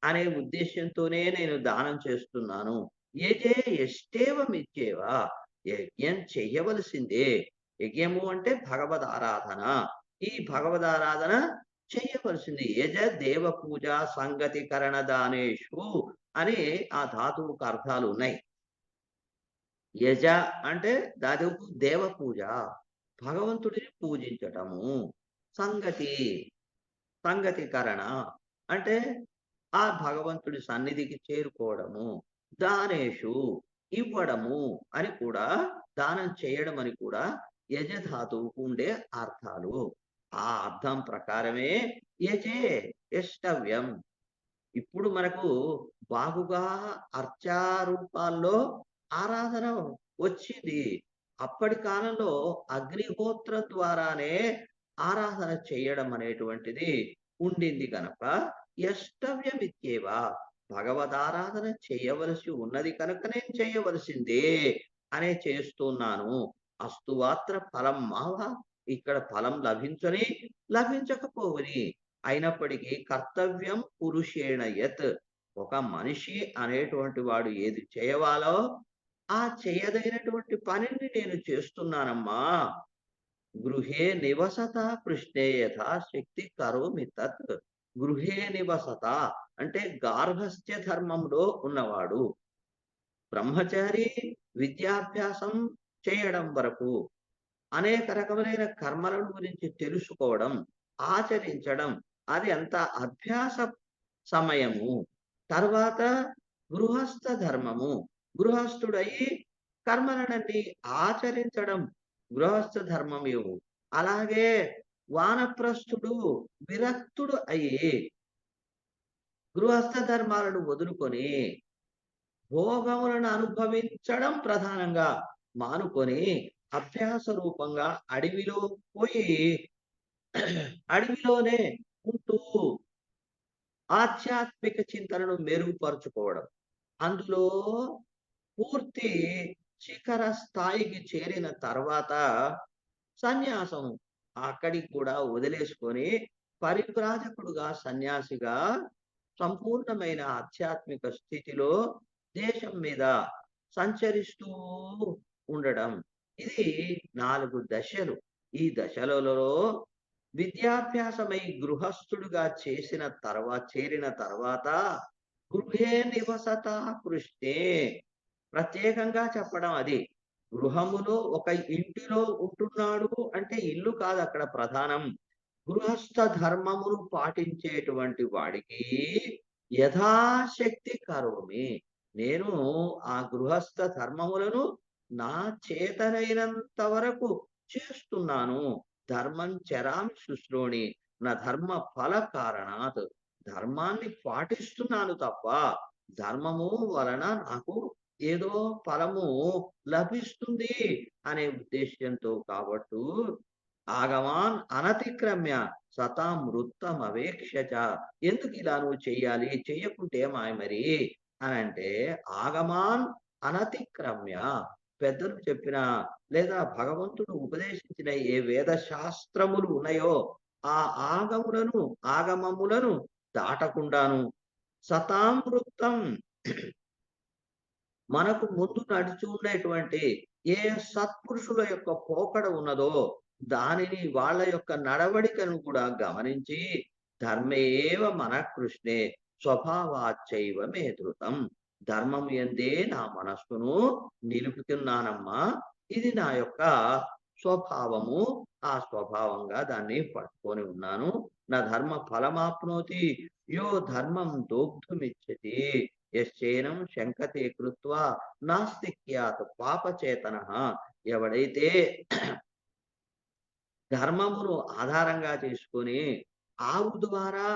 అనే ఉద్దేశ్యంతోనే నేను దానం చేస్తున్నాను. యజే యష్టేవమిచ్చేవా. యజ్ఞం చెయ్యవలసిందే. యజ్ఞము అంటే భగవదారాధన. ఈ భగవదారాధన చెయ్యవలసింది. యజ దేవ పూజ సంగతి కరణ దానేషు అని ఆ ధాతువుకు అర్థాలు ఉన్నాయి. యజ అంటే దాదాపు దేవ పూజ, భగవంతుడిని పూజించటము. సంగతి, సంగతికరణ అంటే ఆ భగవంతుడి సన్నిధికి చేరుకోవడము. దానేషు, ఇవ్వడము అని కూడా, దానం చేయడం అని కూడా యజధాతువుకు ఉండే అర్థాలు. ఆ అర్థం ప్రకారమే యజే, యష్టవ్యం. ఇప్పుడు మనకు బాగుగా అర్చారూపాల్లో ఆరాధన వచ్చింది. అప్పటి కాలంలో అగ్నిహోత్రం ద్వారానే ఆరాధన చేయడం అనేటువంటిది ఉండింది గనక యష్టవ్యమిత్యేవ. భగవదారాధన చేయవలసి ఉన్నది కనుక నేను చేయవలసిందే అనే చేస్తున్నాను. అస్తువాత్ర ఫలం మావ. ఇక్కడ ఫలం లభించని, లభించకపోవని, అయినప్పటికీ కర్తవ్యం పురుషేణ యత్. ఒక మనిషి అనేటువంటి వాడు ఏది చేయవాలో ఆ చేయదగినటువంటి పనిని నేను చేస్తున్నానమ్మా. గృహే నివసత పృష్ణే యథా శక్తి కరోమి తత్. గృహే నివసత అంటే గార్హస్థ్య ధర్మంలో ఉన్నవాడు. బ్రహ్మచారి విద్యాభ్యాసం చేయడం వరకు అనేక రకములైన కర్మలను గురించి తెలుసుకోవడం, ఆచరించడం, అది అంత అభ్యాస సమయము. తర్వాత గృహస్థ ధర్మము. గృహస్థుడయి కర్మలనన్నీ ఆచరించడం గృహస్థ ధర్మము. అలాగే వానప్రస్థుడు విరక్తుడు అయి గృహస్థ ధర్మాలను వదులుకొని భోగములను అనుభవించడం ప్రధానంగా మానుకొని అభ్యాస రూపంగా అడవిలో పోయి అడవిలోనే ఉంటూ ఆధ్యాత్మిక చింతనను మెరుగుపరుచుకోవడం. అందులో పూర్తి శిఖర స్థాయికి చేరిన తర్వాత సన్యాసం అక్కడికి కూడా వదిలేసుకొని పరివ్రాజకుడుగా, సన్యాసిగా సంపూర్ణమైన ఆధ్యాత్మిక స్థితిలో దేశం మీద సంచరిస్తూ ఉండడం. ఇది 4 దశలు. ఈ దశలలో విద్యాభ్యాసమై గృహస్థుడుగా చేరిన తర్వాత గృహే నివసతః కృష్ణే ప్రత్యేకంగా చెప్పడం అది. గృహములో ఒక ఇంటిలో ఉంటున్నాడు అంటే ఇల్లు కాదు అక్కడ ప్రధానం. గృహస్థ ధర్మమును పాటించేటువంటి వాడికి యథాశక్తి కరోమి. నేను ఆ గృహస్థ ధర్మములను నా చేతనైనంత వరకు చేస్తున్నాను. ధర్మం చరామి శుశ్రోణి. నా ధర్మ ఫల కారణాత్. ధర్మాన్ని పాటిస్తున్నాను తప్ప ధర్మము వలన నాకు ఏదో ఫలము లభిస్తుంది అనే ఉద్దేశ్యంతో కాబట్టు ఆగమాన్ అనతిక్రమ్య సతాం వృత్తమవేక్షచ. ఎందుకు ఇలా నువ్వు చెయ్యాలి? చెయ్యకుంటే మాయ మరి అనంటే ఆగమాన్ అనతిక్రమ్య పెద్దలు చెప్పిన లేదా భగవంతుడు ఉపదేశించిన ఏ వేద శాస్త్రములు ఉన్నాయో ఆ ఆగమములను దాటకుండాను సతాం వృత్తం మనకు ముందు నడిచి ఉండేటువంటి ఏ సత్పురుషుల యొక్క పోకడ ఉన్నదో దానిని వాళ్ళ యొక్క నడవడికను కూడా గమనించి ధర్మేవ మనఃకృష్ణే స్వభావాచ్చైవ మే ధృతం. ధర్మం యందే నా మనస్సును నిలుపుతున్నానమ్మా. ఇది నా యొక్క స్వభావము. ఆ స్వభావంగా దాన్ని పట్టుకొని ఉన్నాను. నా ధర్మ ఫలమాప్నోతి యో ధర్మం దోగ్ధుమిచ్చతి యశ్చేనం శంకతే కృత్వా నాస్తిక్యాత్ పాపచేతనః. ఎవడైతే ధర్మమును ఆధారంగా చేసుకొని ఆవు ద్వారా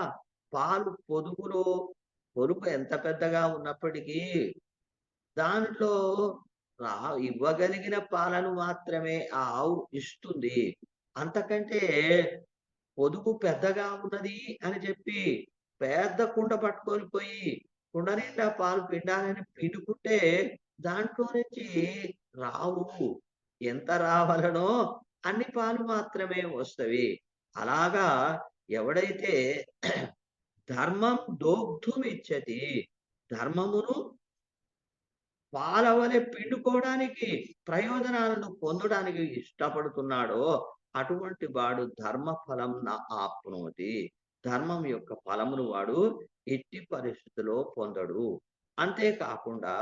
పొదుపు ఎంత పెద్దగా ఉన్నప్పటికీ దాంట్లో రా ఇవ్వగలిగిన పాలను మాత్రమే ఆ ఆవు ఇస్తుంది. అంతకంటే పొదుపు పెద్దగా ఉన్నది అని చెప్పి పెద్ద కుండ పట్టుకొని పోయి కుండ నిండా పాలు పిండాలని పిండుకుంటే దాంట్లో నుంచి రావు. ఎంత రావాలనో అన్ని పాలు మాత్రమే వస్తవి. అలాగా ఎవడైతే ధర్మం దోగ్ధుమిచ్చతి ధర్మమును పాలవలె పిండుకోవడానికి ప్రయోజనాలను పొందడానికి ఇష్టపడుతున్నాడో అటువంటి వాడు ధర్మ ఫలం ఆప్నోతి. ధర్మం యొక్క ఫలమును వాడు ఎట్టి పరిస్థితిలో పొందడు. అంతేకాకుండా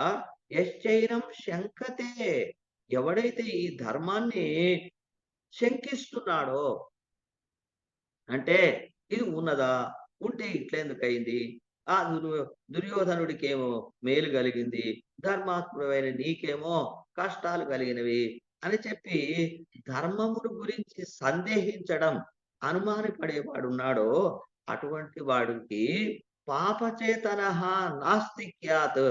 యశ్చైనం శంకతే ఎవడైతే ఈ ధర్మాన్ని శంకిస్తున్నాడో అంటే ఇది ఉన్నదా? ఉంటే ఇట్లెందుకయింది? ఆ దుర్యోధనుడికేమో మేలు కలిగింది. ధర్మాత్ముడమైన నీకేమో కష్టాలు కలిగినవి అని చెప్పి ధర్మమును గురించి సందేహించడం, అనుమానపడేవాడున్నాడో అటువంటి వాడికి పాపచేతనః నాస్తిక్యాత్.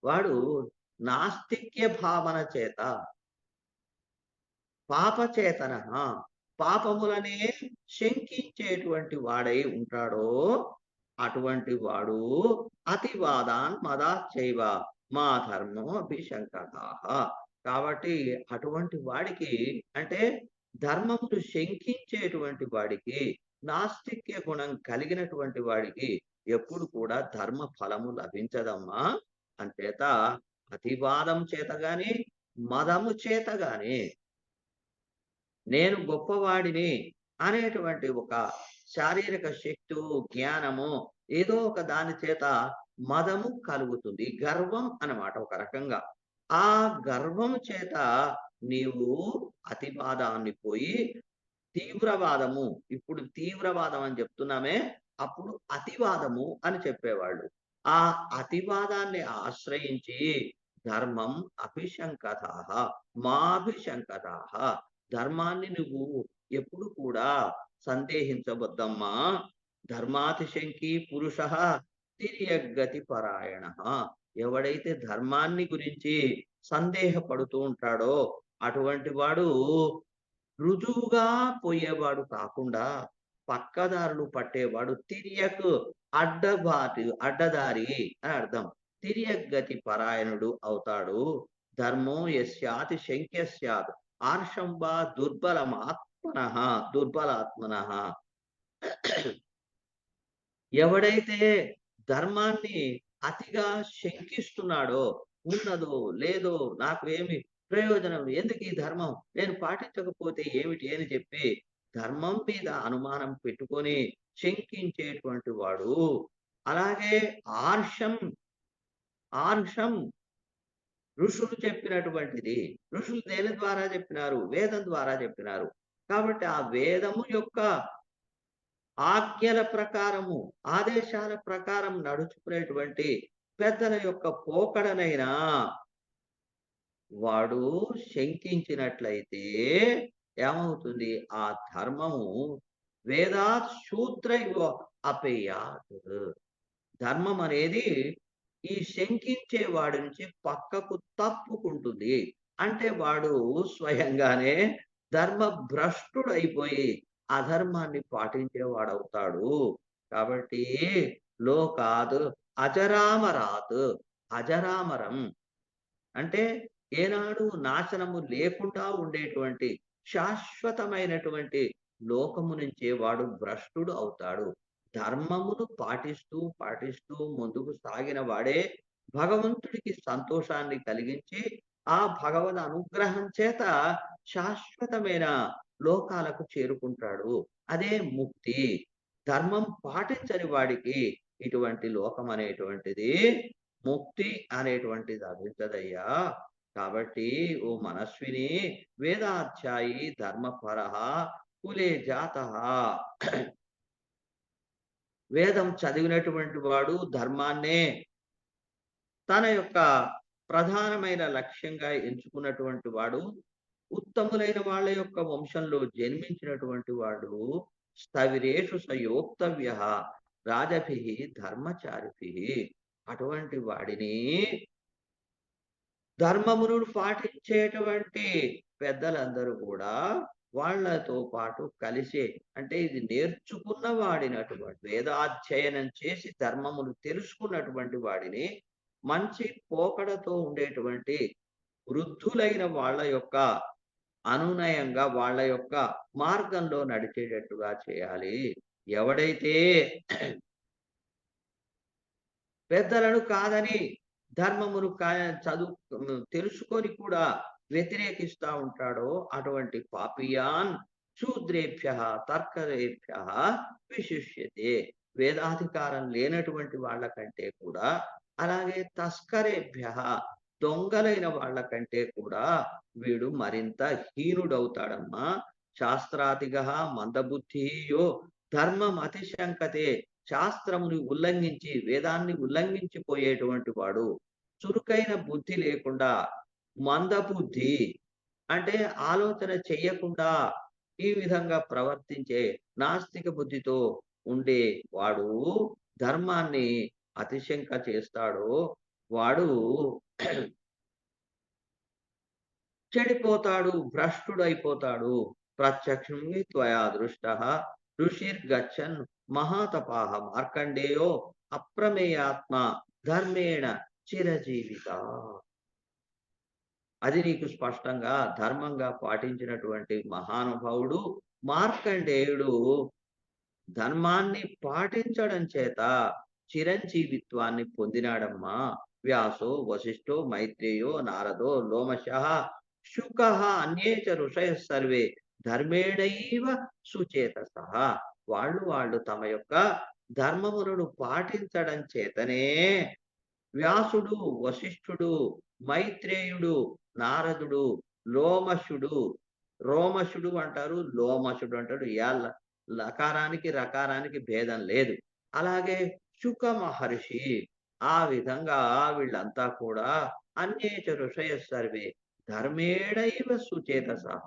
వాడు నాస్తిక్య భావన చేత పాపచేతనః పాపములనే శంకించేటువంటి వాడై ఉంటాడో అటువంటి వాడు అతివాదాన్ మదాశ్చైవ మా ధర్మో అభిశంకతాః. కాబట్టి అటువంటి వాడికి అంటే ధర్మమును శంకించేటువంటి వాడికి నాస్తిక్య గుణం కలిగినటువంటి వాడికి ఎప్పుడు కూడా ధర్మ ఫలము లభించదమ్మా. అంచేత అతివాదం చేత గాని మదము చేత గాని నేను గొప్పవాడిని అనేటువంటి ఒక శారీరక శక్తి జ్ఞానము ఏదో ఒక దాని చేత మదము కలుగుతుంది. గర్వం అన్నమాట ఒక రకంగా. ఆ గర్వం చేత నీవు అతివాదాన్ని పోయి తీవ్రవాదము, ఇప్పుడు తీవ్రవాదం అని చెప్తున్నామే, అప్పుడు అతివాదము అని చెప్పేవాళ్ళు. ఆ అతివాదాన్ని ఆశ్రయించి ధర్మం అభిశంకతాః మాభిశంకతాః. ధర్మాన్ని నువ్వు ఎప్పుడు కూడా సందేహించవద్దమ్మా. ధర్మాతిశంకి పురుష తిర్యగ్గతి పరాయణ. ఎవడైతే ధర్మాన్ని గురించి సందేహపడుతూ ఉంటాడో అటువంటి వాడు రుజువుగా పోయేవాడు కాకుండా పక్కదారులు పట్టేవాడు తిర్యక్ అడ్డదారి అని అర్థం. తిర్యగ్గతి పరాయణుడు అవుతాడు. ధర్మో యస్యాతి శంక్య స్యాత్ ఆర్షం వా దుర్బలాత్మనః. ఎవడైతే ధర్మాన్ని అతిగా శంకిస్తున్నాడో ఉన్నదో లేదో నాకు ఏమి ప్రయోజనం ఎందుకు ఈ ధర్మం? నేను పాటించకపోతే ఏమిటి అని చెప్పి ధర్మం మీద అనుమానం పెట్టుకొని శంకించేటువంటి వాడు. అలాగే ఆర్షం, ఆర్షం ఋషులు చెప్పినటువంటిది. ఋషులు దేని ద్వారా చెప్పినారు? వేదం ద్వారా చెప్పినారు. కాబట్టి ఆ వేదము యొక్క ఆజ్ఞల ప్రకారము, ఆదేశాల ప్రకారం నడుచుకునేటువంటి పెద్దల యొక్క పోకడనైనా వాడు శంకించినట్లయితే ఏమవుతుంది? ఆ ధర్మము వేదాత్ శూద్రైవ అపేయాత్. ధర్మం అనేది ఈ శంకించే వాడి నుంచి పక్కకు తప్పుకుంటుంది. అంటే వాడు స్వయంగానే ధర్మ భ్రష్టుడైపోయి అధర్మాన్ని పాటించేవాడవుతాడు. కాబట్టి లోకాద్ అజరామరాత్, అజరామరం అంటే ఏనాడు నాశనము లేకుండా ఉండేటువంటి శాశ్వతమైనటువంటి లోకము నుంచే వాడు భ్రష్టుడు అవుతాడు. ధర్మమును పాటిస్తూ, పాటిస్తూ ముందుకు సాగిన వాడే భగవంతుడికి సంతోషాన్ని కలిగించి, ఆ భగవద్ అనుగ్రహం చేత శాశ్వతమైన లోకాలకు చేరుకుంటాడు. అదే ముక్తి. ధర్మం పాటించని వాడికి ఇటువంటి లోకం అనేటువంటిది, ముక్తి అనేటువంటిది లభించదయ్యా. కాబట్టి ఓ మనస్విని, వేదాధ్యాయి ధర్మపరః కులే జాతః. వేదం చదివినటువంటి వాడు ధర్మాన్నే తన యొక్క ప్రధానమైన లక్ష్యంగా ఎంచుకున్నటువంటి వాడు, ఉత్తములైన వాళ్ళ యొక్క వంశంలో జన్మించినటువంటి వాడు, స్థవిరేషు సయోక్తవ్యః రాజభిః ధర్మచారిభిః. అటువంటి వాడిని ధర్మమును పాటించేటువంటి పెద్దలందరూ కూడా వాళ్ళతో పాటు కలిసే, అంటే ఇది నేర్చుకున్న వాడినటువంటి వేదాధ్యయనం చేసి ధర్మమును తెలుసుకున్నటువంటి వాడిని మంచి పోకడతో ఉండేటువంటి వృద్ధులైన వాళ్ళ యొక్క అనునయంగా వాళ్ళ యొక్క మార్గంలో నడిచేటట్టుగా చేయాలి. ఎవడైతే పెద్దలను కాదని ధర్మమును తెలుసుకొని కూడా వ్యతిరేకిస్తా ఉంటాడో అటువంటి పాపియాన్ శూద్రేభ్యః తర్కరేభ్యః విశిష్యతే. వేదాధికారం లేనటువంటి వాళ్ళ కంటే కూడా, అలాగే తస్కరేభ్యః దొంగలైన వాళ్ళ కంటే కూడా వీడు మరింత హీనుడవుతాడమ్మా. శాస్త్రాతిగః మందబుద్ధిః యో ధర్మం అతిశంకతే. శాస్త్రముని ఉల్లంఘించి, వేదాన్ని ఉల్లంఘించిపోయేటువంటి వాడు, చురుకైన బుద్ధి లేకుండా మందబుద్ధి అంటే ఆలోచన చెయ్యకుండా ఈ విధంగా ప్రవర్తించే నాస్తిక బుద్ధితో ఉండే వాడు ధర్మాన్ని అతిశంక చేస్తాడో వాడు చెడిపోతాడు, భ్రష్టుడైపోతాడు. ప్రత్యక్షం హి త్వయా దృష్టః ఋషిర్గచ్చన్ మహాతపాః మార్కండేయో అప్రమేయాత్మ ధర్మేణ చిరజీవిత. అది నీకు స్పష్టంగా ధర్మంగా పాటించినటువంటి మహానుభావుడు మార్కండేయుడు ధర్మాన్ని పాటించడం చేత చిరంజీవిత్వాన్ని పొందినాడమ్మా. వ్యాసో వశిష్ఠో మైత్రేయో నారదో లోమశః శుకః అన్యే చ ఋషయః సర్వే ధర్మేణైవ సుచేతసః. వాళ్ళు తమ యొక్క ధర్మములను పాటించడం చేతనే వ్యాసుడు, వశిష్ఠుడు, మైత్రేయుడు, నారదుడు, లోమశుడు, రోమశుడు అంటారు, లోమశుడు అంటాడు. లకారానికి, రకారానికి భేదం లేదు. అలాగే శుక మహర్షి. ఆ విధంగా వీళ్ళంతా కూడా అన్యేచ ఋషయః సర్వే ధర్మేణైవ సుచేతసః.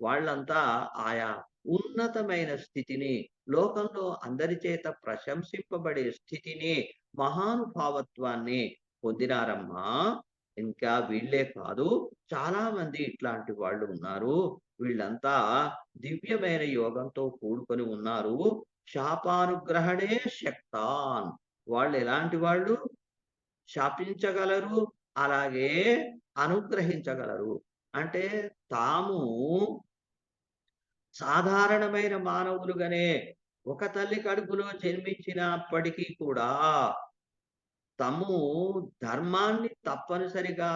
వాళ్ళంతా ఆయా ఉన్నతమైన స్థితిని, లోకంలో అందరి చేత ప్రశంసింపబడే స్థితిని, మహానుభావత్వాన్ని పొందినారమ్మా. ఇంకా వీళ్ళే కాదు, చాలా మంది ఇట్లాంటి వాళ్ళు ఉన్నారు. వీళ్ళంతా దివ్యమైన యోగంతో కూడుకొని ఉన్నారు. శాపానుగ్రహణే శక్తాన్. వాళ్ళు ఎలాంటి వాళ్ళు? శాపించగలరు, అలాగే అనుగ్రహించగలరు. అంటే తాము సాధారణమైన మానవులుగానే ఒక తల్లి కడుపులో జన్మించినప్పటికీ కూడా తాము ధర్మాన్ని తప్పనిసరిగా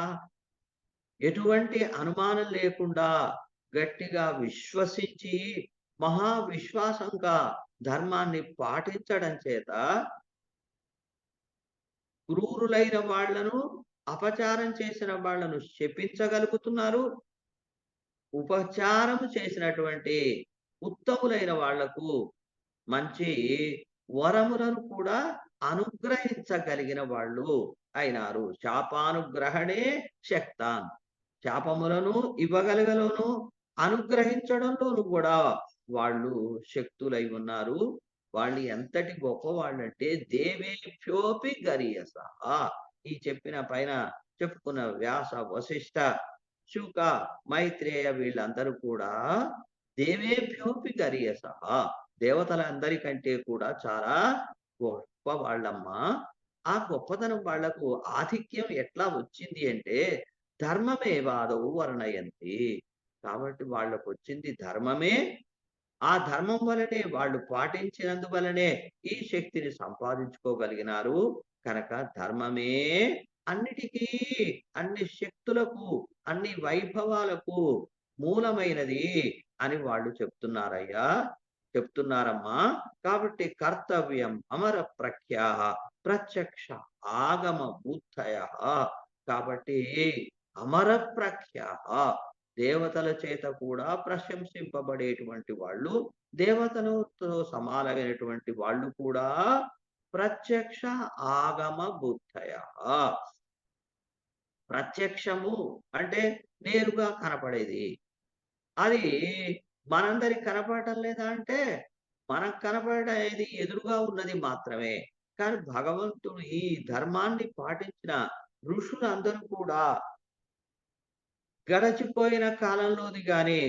ఎటువంటి అనుమానం లేకుండా గట్టిగా విశ్వసించి మహావిశ్వాసంగా ధర్మాన్ని పాటించడం చేత క్రూరులైన వాళ్ళను, అపచారం చేసిన వాళ్ళను శపించగలుగుతున్నారు. ఉపచారము చేసినటువంటి ఉత్తములైన వాళ్లకు మంచి వరములను కూడా అనుగ్రహించగలిగిన వాళ్ళు అయినారు. శాపానుగ్రహణే శక్తాన్. శాపములను ఇవ్వగలగలను, అనుగ్రహించడంలోను కూడా వాళ్ళు శక్తులై ఉన్నారు. వాళ్ళు ఎంతటి గొప్పవాళ్ళంటే దేవేభ్యోపి గరీయసః. ఈ చెప్పిన పైన చెప్పుకున్న వ్యాస, వశిష్ఠ, శుక, మైత్రేయ వీళ్ళందరూ కూడా దేవేభ్యోపి గరీయసః. దేవతలందరికంటే కూడా చాలా గొప్ప వాళ్ళమ్మా. ఆ గొప్పతనం వాళ్లకు ఆధిక్యం ఎట్లా వచ్చింది అంటే ధర్మమేవాదౌ వర్ణయంతి. కాబట్టి వాళ్ళకొచ్చింది ధర్మమే. ఆ ధర్మం వలనే వాళ్ళు పాటించినందువలనే ఈ శక్తిని సంపాదించుకోగలిగినారు. కనుక ధర్మమే అన్నిటికీ, అన్ని శక్తులకు, అన్ని వైభవాలకు మూలమైనది అని వాళ్ళు చెప్తున్నారయ్యా. చెప్తున్నారమ్మా. కాబట్టి కర్తవ్యం అమర ప్రఖ్యాః ప్రత్యక్ష ఆగమ బుద్ధయః. కాబట్టి అమర ప్రఖ్యాః దేవతల చేత కూడా ప్రశంసింపబడేటువంటి వాళ్ళు, దేవతలతో సమానమైనటువంటి వాళ్ళు కూడా ప్రత్యక్ష ఆగమ బుద్ధయః. ప్రత్యక్షము అంటే నేరుగా కనపడేది. అది మనందరికి కనపడటం లేదా అంటే, మనకు కనపడేది ఎదురుగా ఉన్నది మాత్రమే. కానీ భగవంతుడు ఈ ధర్మాన్ని పాటించిన ఋషులందరూ కూడా గడచిపోయిన కాలంలోది గాని,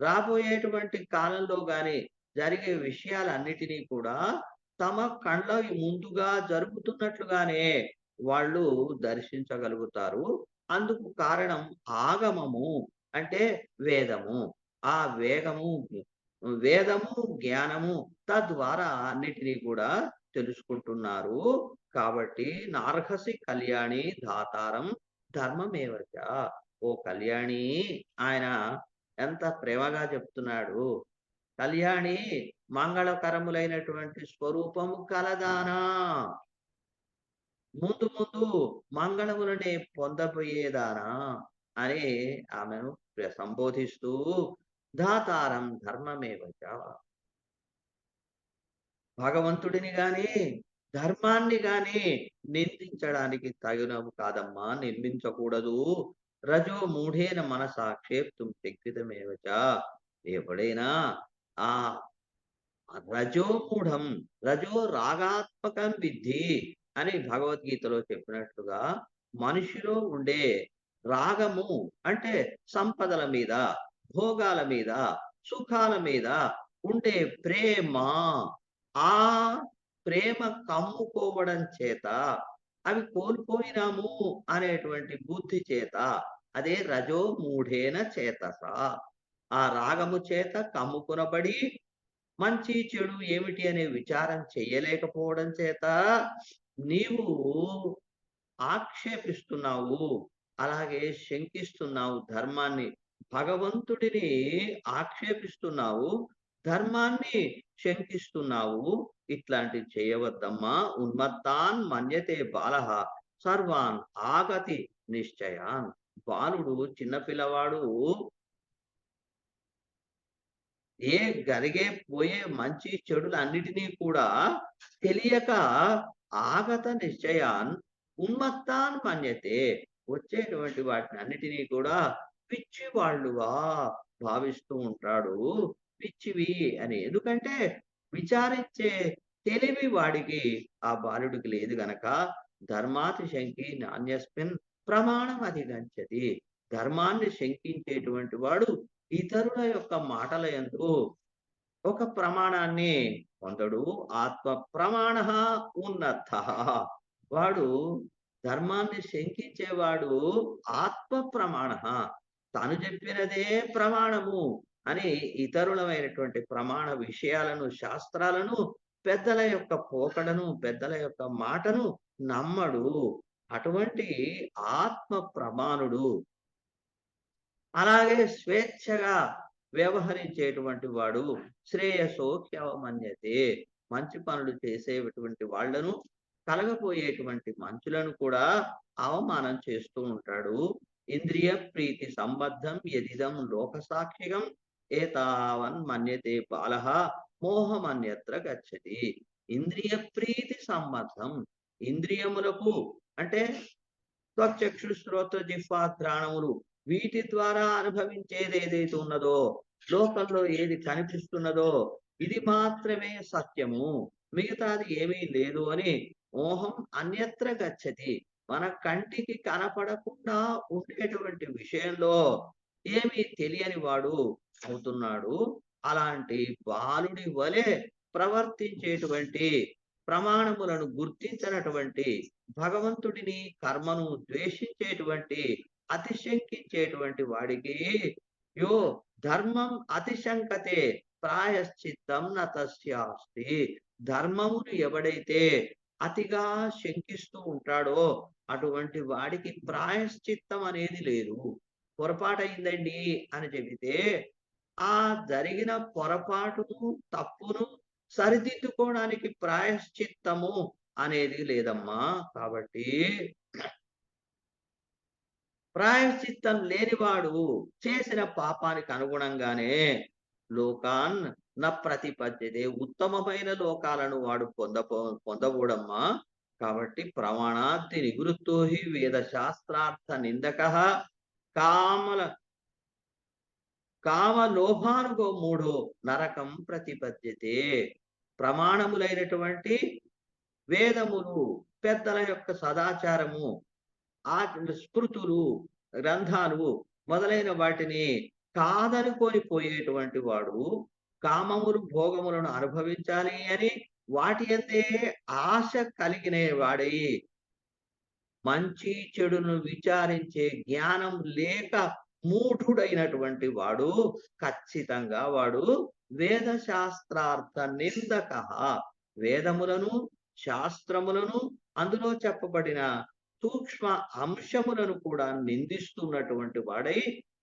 రాబోయేటువంటి కాలంలో గాని జరిగే విషయాలన్నిటినీ కూడా తమ కళ్ళ ముందుగా జరుగుతున్నట్లుగానే వాళ్ళు దర్శించగలుగుతారు. అందుకు కారణం ఆగమము అంటే వేదము. ఆ వేదము, జ్ఞానము తద్వారా అన్నిటినీ కూడా తెలుసుకుంటున్నారు. కాబట్టి నార్హసి కళ్యాణి ధాతారం ధర్మమేవచ. ఓ కళ్యాణి, ఆయన ఎంత ప్రేమగా చెప్తున్నాడు. కళ్యాణి మంగళకరములైనటువంటి స్వరూపము కలదానా. ముందు ముందు మంగళములనే పొందబోయేదానా అని ఆమెను సంబోధిస్తూ ధాతారం ధర్మమేవచ. భగవంతుడిని గాని, ధర్మాన్ని గాని నిందించడానికి తగినవు కాదమ్మా, నిందించకూడదు. రజో మూఢేన మనసా క్షేప్తుం శక్తితమేవచ. ఎప్పుడైనా ఆ రజోమూఢం, రజో రాగాత్మకం విద్ధి అని భగవద్గీతలో చెప్పినట్లుగా మనిషిలో ఉండే రాగము అంటే సంపదల మీద, భోగాల మీద, సుఖాల మీద ఉండే ప్రేమ, ఆ ప్రేమ కమ్ముకోవడం చేత అవి కోల్పోయినాము అనేటువంటి బుద్ధి చేత, అదే రజో మూఢేన చేతస. ఆ రాగము చేత కమ్ముకునబడి మంచి చెడు ఏమిటి అనే విచారం చెయ్యలేకపోవడం చేత నీవు ఆక్షేపిస్తున్నావు, అలాగే శంకిస్తున్నావు ధర్మాన్ని. భగవంతుడిని ఆక్షేపిస్తున్నావు, ధర్మాన్ని శంకిస్తున్నావు. ఇట్లాంటివి చేయవద్దమ్మా. ఉన్మత్తాన్ మన్యతే బాలః సర్వాన్ ఆగతి నిశ్చయాన్. బాలుడు, చిన్నపిల్లవాడు ఏ జరిగే పోయే మంచి చెడులన్నిటినీ కూడా తెలియక ఆగత నిశ్చయాన్ ఉన్మత్తాన్ మన్యతే. వచ్చేటువంటి వాటిని అన్నిటినీ కూడా పిచ్చివాళ్ళుగా భావిస్తూ ఉంటాడు. పిచ్చివి అని. ఎందుకంటే విచారించే తెలివి వాడికి, ఆ బాలుడికి లేదు గనక ధర్మాతి శంకి నాన్యస్మిన్ ప్రమాణం అధిగచ్చతి. ధర్మాన్ని శంకించేటువంటి వాడు ఇతరుల యొక్క మాటల యందు ఒక ప్రమాణాన్ని పొందడు. ఆత్మ ప్రమాణ ఉన్నత. వాడు ధర్మాన్ని శంకించేవాడు ఆత్మ ప్రమాణ. తాను చెప్పినదే ప్రమాణము అని ఇతరులమైనటువంటి ప్రమాణ విషయాలను, శాస్త్రాలను, పెద్దల యొక్క పోకడను, పెద్దల యొక్క మాటను నమ్మడు. అటువంటి ఆత్మ ప్రమాణుడు అలాగే స్వేచ్ఛగా వ్యవహరించేటువంటి వాడు శ్రేయసో హ్యవమన్యతే. మంచి పనులు చేసేటువంటి వాళ్ళను, కలగబోయేటువంటి మంచులను కూడా అవమానం చేస్తూ ఉంటాడు. ఇంద్రియ ప్రీతి సంబద్ధం యదిదం లోక సాక్షిగం ఏతావన్ మన్యతే బాలః మోహమన్యత్ర గచ్చతి. ఇంద్రియ ప్రీతి సంబద్ధం, ఇంద్రియములకు అంటే త్వచక్షు శ్రోత్ర జిహ్వా ఘ్రాణములు వీటి ద్వారా అనుభవించేది ఏదైతే ఉన్నదో, లోకంలో ఏది కనిపిస్తున్నదో ఇది మాత్రమే సత్యము, మిగతాది ఏమీ లేదు అని మోహం అన్యత్ర గచ్చతి. మన కంటికి కనపడకుండా ఉండేటువంటి విషయంలో ఏమీ తెలియని వాడు అవుతున్నాడు. అలాంటి బాలుడి వలె ప్రవర్తించేటువంటి, ప్రమాణములను గుర్తించినటువంటి, భగవంతుడిని కర్మను ద్వేషించేటువంటి, అతిశంకించేటువంటి వాడికి యో ధర్మం అతిశంకతే ప్రాయశ్చిత్తం న తస్యాస్తి. ధర్మమును ఎవడైతే అతిగా శంకిస్తూ ఉంటాడో అటువంటి వాడికి ప్రాయశ్చిత్తం అనేది లేదు. పొరపాటయిందండి అని చెబితే ఆ జరిగిన పొరపాటును, తప్పును సరిదిద్దుకోవడానికి ప్రాయశ్చిత్తము అనేది లేదమ్మా. కాబట్టి ప్రాయశ్చిత్తం లేనివాడు చేసిన పాపానికి అనుగుణంగానే లోకాన్ న ప్రతిపద్యతే, ఉత్తమమైన లోకాలను వాడు పొందబోడమ్మా. కాబట్టి ప్రమాణార్థి నివృత్తో హి వేద శాస్త్రార్థ నిందక కామల కామలోభానుగో మూఢో నరకం ప్రతిపద్యతే. ప్రమాణములైనటువంటి వేదములు, పెద్దల యొక్క సదాచారము, ఆ స్మృతులు, గ్రంథాలు మొదలైన వాటిని కాదనుకొని పోయేటువంటి వాడు కామములు భోగములను అనుభవించాలి అని వాటి అందే ఆశ కలిగిన వాడై మంచి చెడును విచారించే జ్ఞానం లేక మూఢుడైనటువంటి వాడు ఖచ్చితంగా వాడు వేద శాస్త్రార్థ నిందక. వేదములను, శాస్త్రములను, అందులో చెప్పబడిన సూక్ష్మ అంశములను కూడా నిందిస్తున్నటువంటి వాడై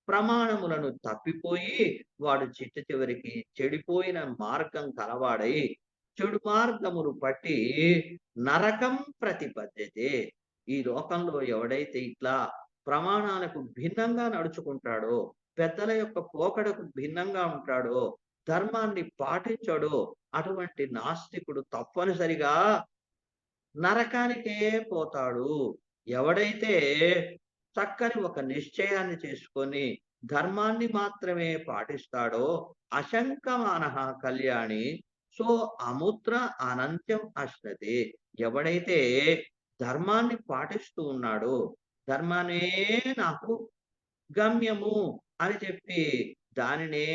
ప్రమాణములను తప్పిపోయి వాడు చిట్ట చివరికి చెడిపోయిన మార్గం కలవాడై చెడు మార్గమును పట్టి నరకం ప్రతిపద్యతే. ఈ లోకంలో ఎవడైతే ఇట్లా ప్రమాణాలకు భిన్నంగా నడుచుకుంటాడో, పెద్దల యొక్క పోకడకు భిన్నంగా ఉంటాడో, ధర్మాన్ని పాటించడో అటువంటి నాస్తికుడు తప్పనిసరిగా నరకానికే పోతాడు. ఎవడైతే చక్కని ఒక నిశ్చయాన్ని చేసుకొని ధర్మాన్ని మాత్రమే పాటిస్తాడో అశంకమానః కళ్యాణి సో అముత్ర అనంత్యం అశ్నతే. ఎవడైతే ధర్మాన్ని పాటిస్తూ ఉన్నాడో, ధర్మానే నాకు గమ్యము అని చెప్పి దానినే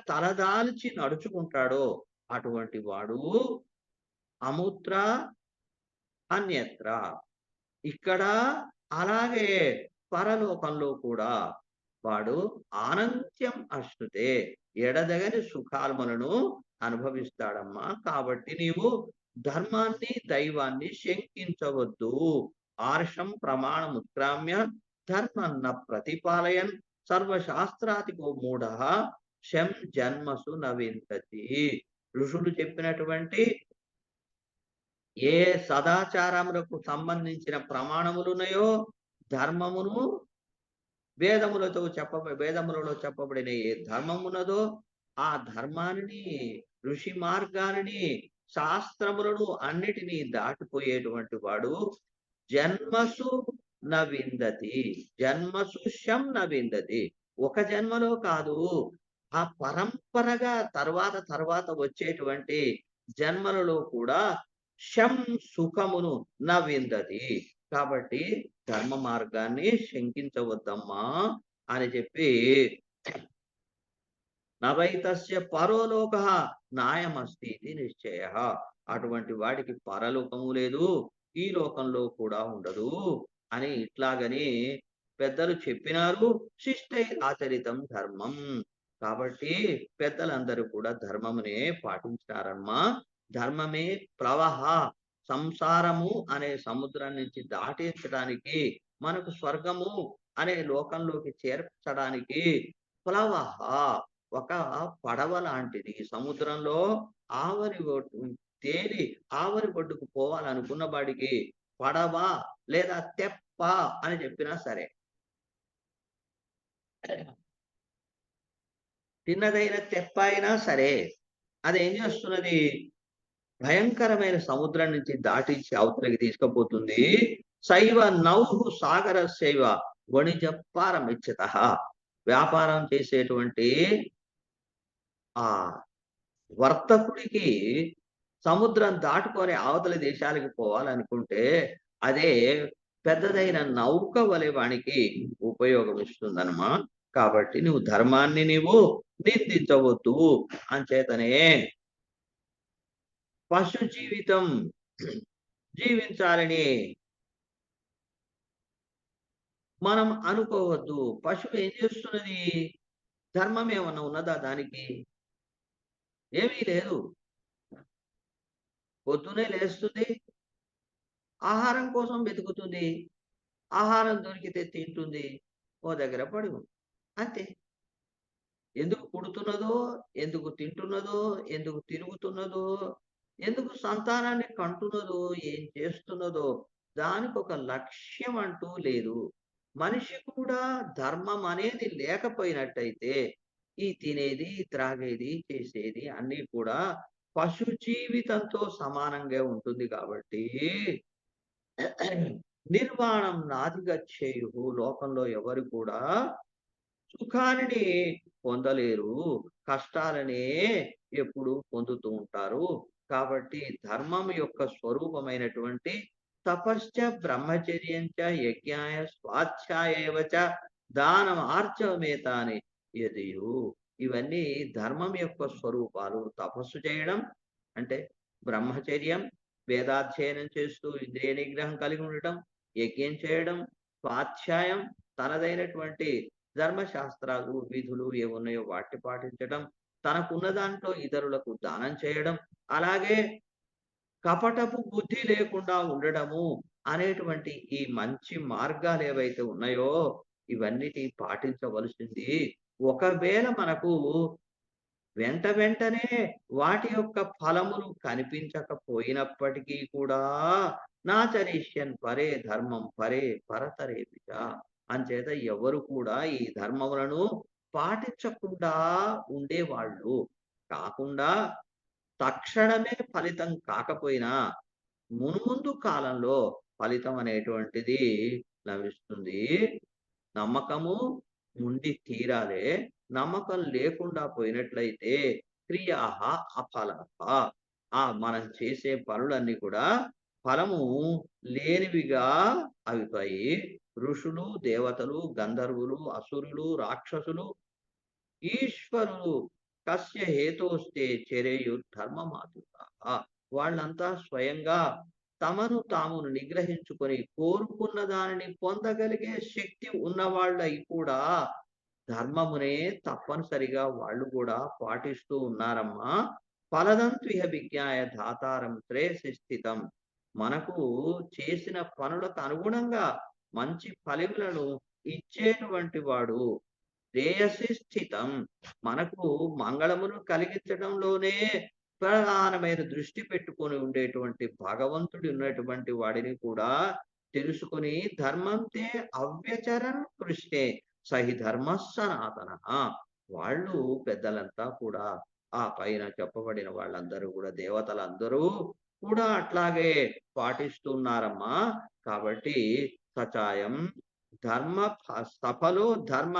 తలదాల్చి నడుచుకుంటాడో అటువంటి వాడు అముత్ర అన్యత్ర, ఇక్కడ అలాగే పరలోకంలో కూడా వాడు ఆనంత్యం అశ్నుతే, ఎడదగని సుఖాలను అనుభవిస్తాడమ్మా. కాబట్టి నీవు ధర్మాన్ని, దైవాన్ని శంకించవద్దు. ఆర్షం ప్రమాణం ఉత్క్రామ్య ధర్మన్న ప్రతిపాలయన్ సర్వశాస్త్రాతికో మూఢ శం జన్మసు నవిందతి. ఋషులు చెప్పినటువంటి ఏ సదాచారములకు సంబంధించిన ప్రమాణములున్నాయో, ధర్మమును వేదములలో చెప్పబడిన ఏ ధర్మమున్నదో ఆ ధర్మాన్ని, ఋషి మార్గాన్ని, శాస్త్రములను అన్నిటినీ దాటిపోయేటువంటి వాడు జన్మసు నవిందతి, జన్మసు శం నవిందతి. ఒక జన్మలో కాదు, ఆ పరంపరగా తర్వాత వచ్చేటువంటి జన్మలలో కూడా శం సుఖమును నవిందతి. కాబట్టి ధర్మ మార్గాన్ని శంకించవద్దమ్మా అని చెప్పి నవైతస్య పరోలోక నాయమస్తి ఇది నిశ్చయ. అటువంటి వాడికి పరలోకము లేదు, ఈ లోకంలో కూడా ఉండదు అని ఇట్లాగని పెద్దలు చెప్పినారు. శిష్టై ఆచరితం ధర్మం. కాబట్టి పెద్దలందరూ కూడా ధర్మమునే పాటించారమ్మా. ధర్మమే ప్రవాహ, సంసారము అనే సముద్రం నుంచి దాటించడానికి మనకు స్వర్గము అనే లోకంలోకి చేర్చడానికి ప్లవహ ఒక పడవ లాంటిది. సముద్రంలో ఆవరి ఒడ్డు తేలి ఆవరి ఒడ్డుకు పోవాలనుకున్న వాడికి పడవ లేదా తెప్ప అని చెప్పినా సరే. చిన్నదైన తెప్ప అయినా సరే, అదేం చేస్తున్నది? భయంకరమైన సముద్రం నుంచి దాటించి అవతలకి తీసుకుపోతుంది. శైవ నౌహు సాగరస్యైవ వణిజప్పారమిచ్చతః. వ్యాపారం చేసేటువంటి ఆ వర్తకుడికి సముద్రం దాటుకొని అవతల దేశాలకు పోవాలనుకుంటే, అదే పెద్దదైన నౌక వలె వానికి ఉపయోగమిస్తుందనమా. కాబట్టి నువ్వు ధర్మాన్ని నీవు నిందించవద్దు. అంచేతనే పశు జీవితం జీవించాలని మనం అనుకోవద్దు. పశువు ఏం చేస్తున్నది? ధర్మం ఏమన్నా ఉన్నదా దానికి? ఏమీ లేదు. పొద్దున్నే లేస్తుంది. ఆహారం కోసం వెతుకుతుంది. ఆహారం దొరికితే తింటుంది. ఓ దగ్గర పడి ఉంది. అంతే. ఎందుకు పుడుతున్నదో, ఎందుకు తింటున్నదో, ఎందుకు తిరుగుతున్నదో, ఎందుకు సంతానాన్ని కంటున్నదో, ఏం చేస్తున్నదో, దానికొక లక్ష్యం అంటూ లేదు. మనిషి కూడా ధర్మం అనేది లేకపోయినట్టయితే, ఈ తినేది, త్రాగేది, చేసేది అన్నీ కూడా పశు జీవితంతో సమానంగా ఉంటుంది కాబట్టి, నిర్వాణం నాధిగచ్చేయుః. లోకంలో ఎవరు కూడా సుఖాన్ని పొందలేరు. కష్టాలనే ఎప్పుడూ పొందుతూ ఉంటారు. కాబట్టి ధర్మం యొక్క స్వరూపమైనటువంటి తపశ్చ, బ్రహ్మచర్యంచ, యజ్ఞాయ, స్వాధ్యాయేవ చ, దానం ఆర్జవమేతాని యదియు. ఇవన్నీ ధర్మం యొక్క స్వరూపాలు. తపస్సు చేయడం అంటే బ్రహ్మచర్యం, వేదాధ్యయనం చేస్తూ ఇంద్రియ నిగ్రహం కలిగి ఉండటం, యజ్ఞం చేయడం, స్వాధ్యాయం తనదైనటువంటి ధర్మశాస్త్రాలు, విధులు ఏవున్నాయో వాటిని పాటించడం, తనకున్న దాంట్లో ఇతరులకు దానం చేయడం, అలాగే కపటపు బుద్ధి లేకుండా ఉండడము అనేటువంటి ఈ మంచి మార్గాలేవైతే ఉన్నాయో, ఇవన్నిటి పాటించవలసింది. ఒకవేళ మనకు వెంటనే వాటి యొక్క ఫలములు కనిపించకపోయినప్పటికీ కూడా నాచరిష్యన్ పరే ధర్మం పరే పరతరేపిచ. అంచేత ఎవరు కూడా ఈ ధర్మములను పాటించకుండా ఉండేవాళ్ళు కాకుండా, తక్షణమే ఫలితం కాకపోయినా మునుముందు కాలంలో ఫలితం అనేటువంటిది లభిస్తుంది. నమ్మకము ఉండి తీరాలే. నమ్మకం లేకుండా పోయినట్లయితే క్రియాహ అఫలహ. మనం చేసే పనులన్నీ కూడా ఫలము లేనివిగా అవుతాయి. ఋషులు, దేవతలు, గంధర్వులు, అసురులు, రాక్షసులు, ఈశ్వరులు కస్య హేతోస్తే చెరేయుర్ధర్మమాతుతాః. వాళ్ళంతా స్వయంగా తమను తామును నిగ్రహించుకొని కోరుకున్న దానిని పొందగలిగే శక్తి ఉన్నవాళ్ళై కూడా ధర్మమునే తప్పనిసరిగా వాళ్ళు కూడా పాటిస్తూ ఉన్నారమ్మా. ఫలదంతు ఇహ విజ్ఞాయ ధాతారం శ్రేయసి స్థితం. మనకు చేసిన పనులకు అనుగుణంగా మంచి ఫలములను ఇచ్చేటువంటి వాడు శ్రేయసి స్థితం. మనకు మంగళమును కలిగించడంలోనే ప్రధానమైన దృష్టి పెట్టుకొని ఉండేటువంటి భగవంతుడు ఉన్నటువంటి వాడిని కూడా తెలుసుకొని ధర్మంతే అవ్యచరన్ కృష్ణే సహి ధర్మ సనాతన. వాళ్ళు పెద్దలంతా కూడా ఆ పైన చెప్పబడిన వాళ్ళందరూ కూడా దేవతలందరూ కూడా అట్లాగే పాటిస్తున్నారమ్మా. కాబట్టి సచాయం ధర్మ సఫలో ధర్మ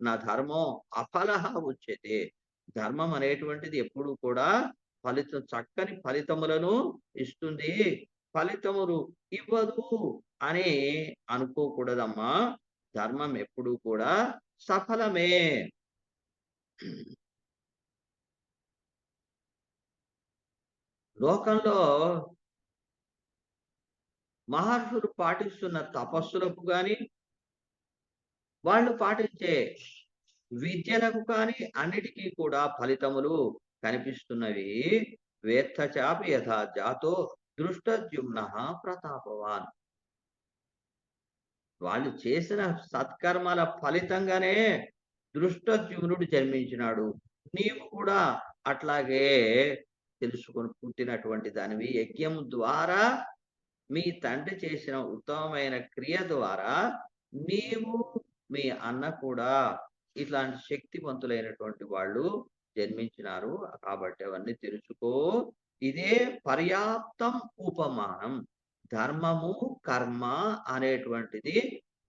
నా ధర్మో అఫలః ఉచ్యతే. ధర్మం అనేటువంటిది ఎప్పుడు కూడా చక్కని ఫలితములను ఇస్తుంది. ఫలితములు ఇవ్వదు అని అనుకోకూడదమ్మా. ధర్మం ఎప్పుడూ కూడా సఫలమే. లోకంలో మహర్షులు పాటిస్తున్న తపస్సులకు గాని, వాళ్ళు పాటించే విద్యలకు కానీ అన్నిటికీ కూడా ఫలితములు కనిపిస్తున్నవి. వేత్తచాపి యథా జాతో దృష్టద్యుమ్న ప్రతాపవాన్. వాళ్ళు చేసిన సత్కర్మల ఫలితంగానే దృష్టద్యుమ్నుడు జన్మించినాడు. నీవు కూడా అట్లాగే తెలుసుకొని పుట్టినటువంటి దానివి. యజ్ఞం ద్వారా మీ తండ్రి చేసిన ఉత్తమమైన క్రియ ద్వారా నీవు, మీ అన్న కూడా ఇట్లాంటి శక్తివంతులైనటువంటి వాళ్ళు జన్మించినారు. కాబట్టి అవన్నీ తెలుసుకో. ఇదే పర్యాప్తం ఉపమానం. ధర్మము, కర్మ అనేటువంటిది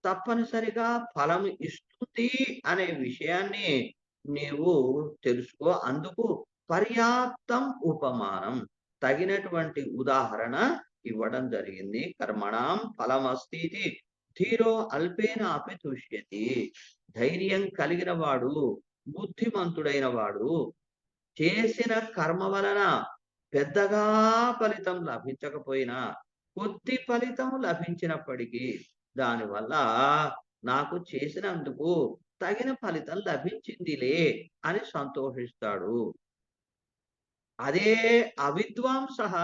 తప్పనిసరిగా ఫలం ఇస్తుంది అనే విషయాన్ని నీవు తెలుసుకో. అందుకు పర్యాప్తం ఉపమానం, తగినటువంటి ఉదాహరణ ఇవ్వడం జరిగింది. కర్మణాం ఫలమస్తితి ధీరో అల్పేన అపి తుష్యతి. ధైర్యం కలిగిన వాడు, బుద్ధిమంతుడైన వాడు చేసిన కర్మ వలన పెద్దగా ఫలితం లభించకపోయినా, కొద్ది ఫలితం లభించినప్పటికీ దానివల్ల నాకు చేసినందుకు తగిన ఫలితం లభించిందిలే అని సంతోషిస్తాడు. అదే అవిద్వాంసః,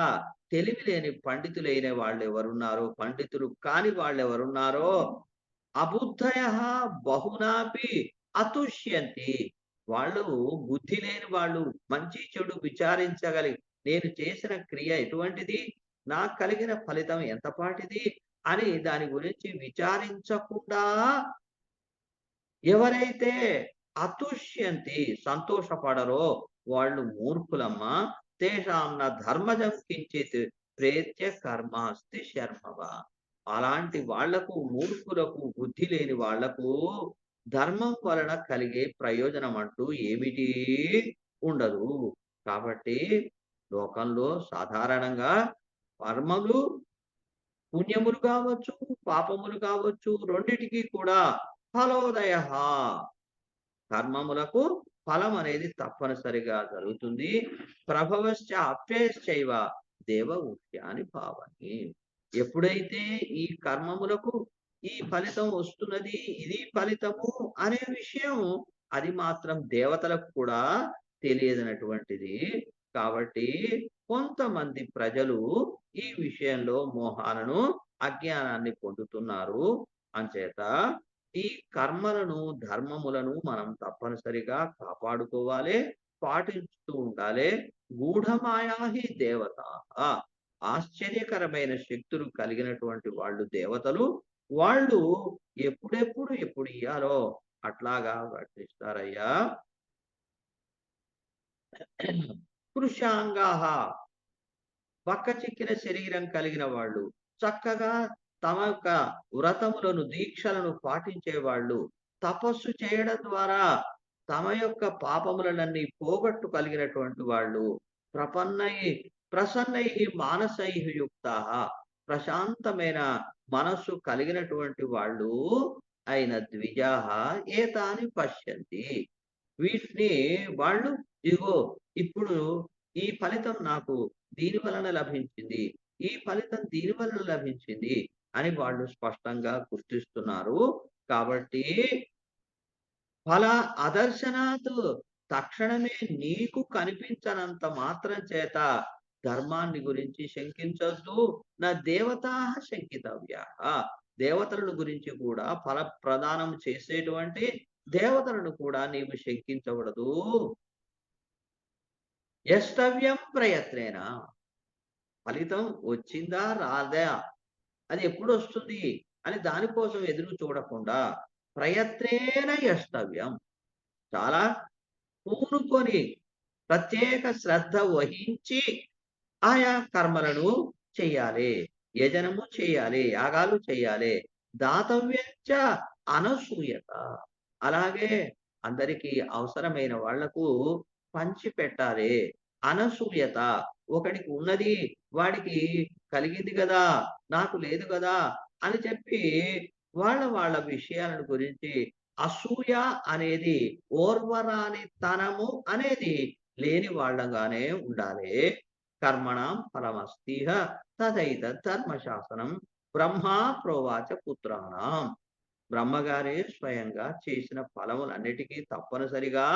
తెలివి లేని పండితులైన వాళ్ళెవరున్నారో, పండితులు కాని వాళ్ళెవరున్నారో, అబుద్ధయః బహునాపి అతుష్యంతి. వాళ్ళు బుద్ధి లేని వాళ్ళు, మంచి చెడు విచారించగలిగి, నేను చేసిన క్రియ ఎటువంటిది? నాకు కలిగిన ఫలితం ఎంతపాటిది? అని దాని గురించి విచారించకుండా ఎవరైతే అతుష్యంతి సంతోషపడరో వాళ్ళు మూర్ఖులమ్మా. తేషాం న ధర్మజం కించిత్ ప్రేత్య కర్మాస్తి శర్మవ. అలాంటి వాళ్లకు, మూర్ఖులకు, బుద్ధి లేని వాళ్లకు ధర్మం వలన కలిగే ప్రయోజనం అంటూ ఏమిటి ఉండదు. కాబట్టి లోకంలో సాధారణంగా కర్మలు, పుణ్యములు కావచ్చు, పాపములు కావచ్చు, రెండిటికి కూడా ఫలోదయః, కర్మములకు ఫలం అనేది తప్పనిసరిగా జరుగుతుంది. ప్రభవశ్చ అప్యయశ్చైవ దేవ ఉచ్యాని భావని. ఎప్పుడైతే ఈ కర్మములకు ఈ ఫలితం వస్తున్నది, ఇది ఫలితము అనే విషయం అది మాత్రం దేవతలకు కూడా తెలియదనటువంటిది. కాబట్టి కొంతమంది ప్రజలు ఈ విషయంలో మోహాలను, అజ్ఞానాన్ని పొందుతున్నారు. అంచేత ఈ కర్మలను, ధర్మములను మనం తప్పనిసరిగా కాపాడుకోవాలి, పాటిస్తూ ఉండాలి. గూఢమాయాహి దేవతాః, ఆశ్చర్యకరమైన శక్తులు కలిగినటువంటి వాళ్ళు దేవతలు. వాళ్ళు ఎప్పుడు ఇయ్యాలో అట్లాగా వర్తిస్తారయ్యా. కృషాంగాః, బక్కచిక్కిన శరీరం కలిగిన వాళ్ళు, చక్కగా తమ యొక్క వ్రతములను, దీక్షలను పాటించేవాళ్ళు, తపస్సు చేయడం ద్వారా తమ యొక్క పాపములనన్నీ పోగొట్టుగలిగినటువంటి వాళ్ళు, ప్రపన్నై ప్రసన్నై మానసై యుక్తాః, ప్రశాంతమైన మనస్సు కలిగినటువంటి వాళ్ళు అయిన ద్విజాః ఏతాని పశ్యంతి. వీటిని వాళ్ళు, ఇదిగో ఇప్పుడు ఈ ఫలితం నాకు దీని వలన లభించింది, ఈ ఫలితం దీని వలన లభించింది అని వాళ్ళు స్పష్టంగా గుర్తిస్తున్నారు. కాబట్టి ఫల అదర్శనాత్, తక్షణమే నీకు కనిపించనంత మాత్రం చేత ధర్మాన్ని గురించి శంకించొద్దు. నా దేవతాః శంకితవ్యాః, దేవతలను గురించి కూడా ఫల ప్రదానం చేసేటువంటి దేవతలను కూడా నీవు శంకించకూడదు. యష్టవ్యం ప్రయత్నేన, ఫలితం వచ్చిందా రాదా, అది ఎప్పుడొస్తుంది అని దానికోసం ఎదురు చూడకుండా ప్రయత్నేన యష్టవ్యం, చాలా పూనుకొని ప్రత్యేక శ్రద్ధ వహించి ఆయా కర్మలను చెయ్యాలి. యజనము చేయాలి, యాగాలు చేయాలి. దాతవ్యంచ అనసూయత, అలాగే అందరికీ అవసరమైన వాళ్లకు పంచిపెట్టాలి. అనసూయత, ఒకడికి ఉన్నది వాడికి కలిగింది గదా, నాకు లేదు గదా అని చెప్పి వాళ్ళ విషయాలను గురించి అసూయ అనేది, ఓర్వరానితనము అనేది లేని వాళ్ళగానే ఉండాలి. కర్మణాం ఫలమస్తిహ తదైతద్ ధర్మశాసనం బ్రహ్మా ప్రోవాచ పుత్రాణం. బ్రహ్మగారే స్వయంగా చేసిన ఫలములన్నిటికీ తప్పనిసరిగా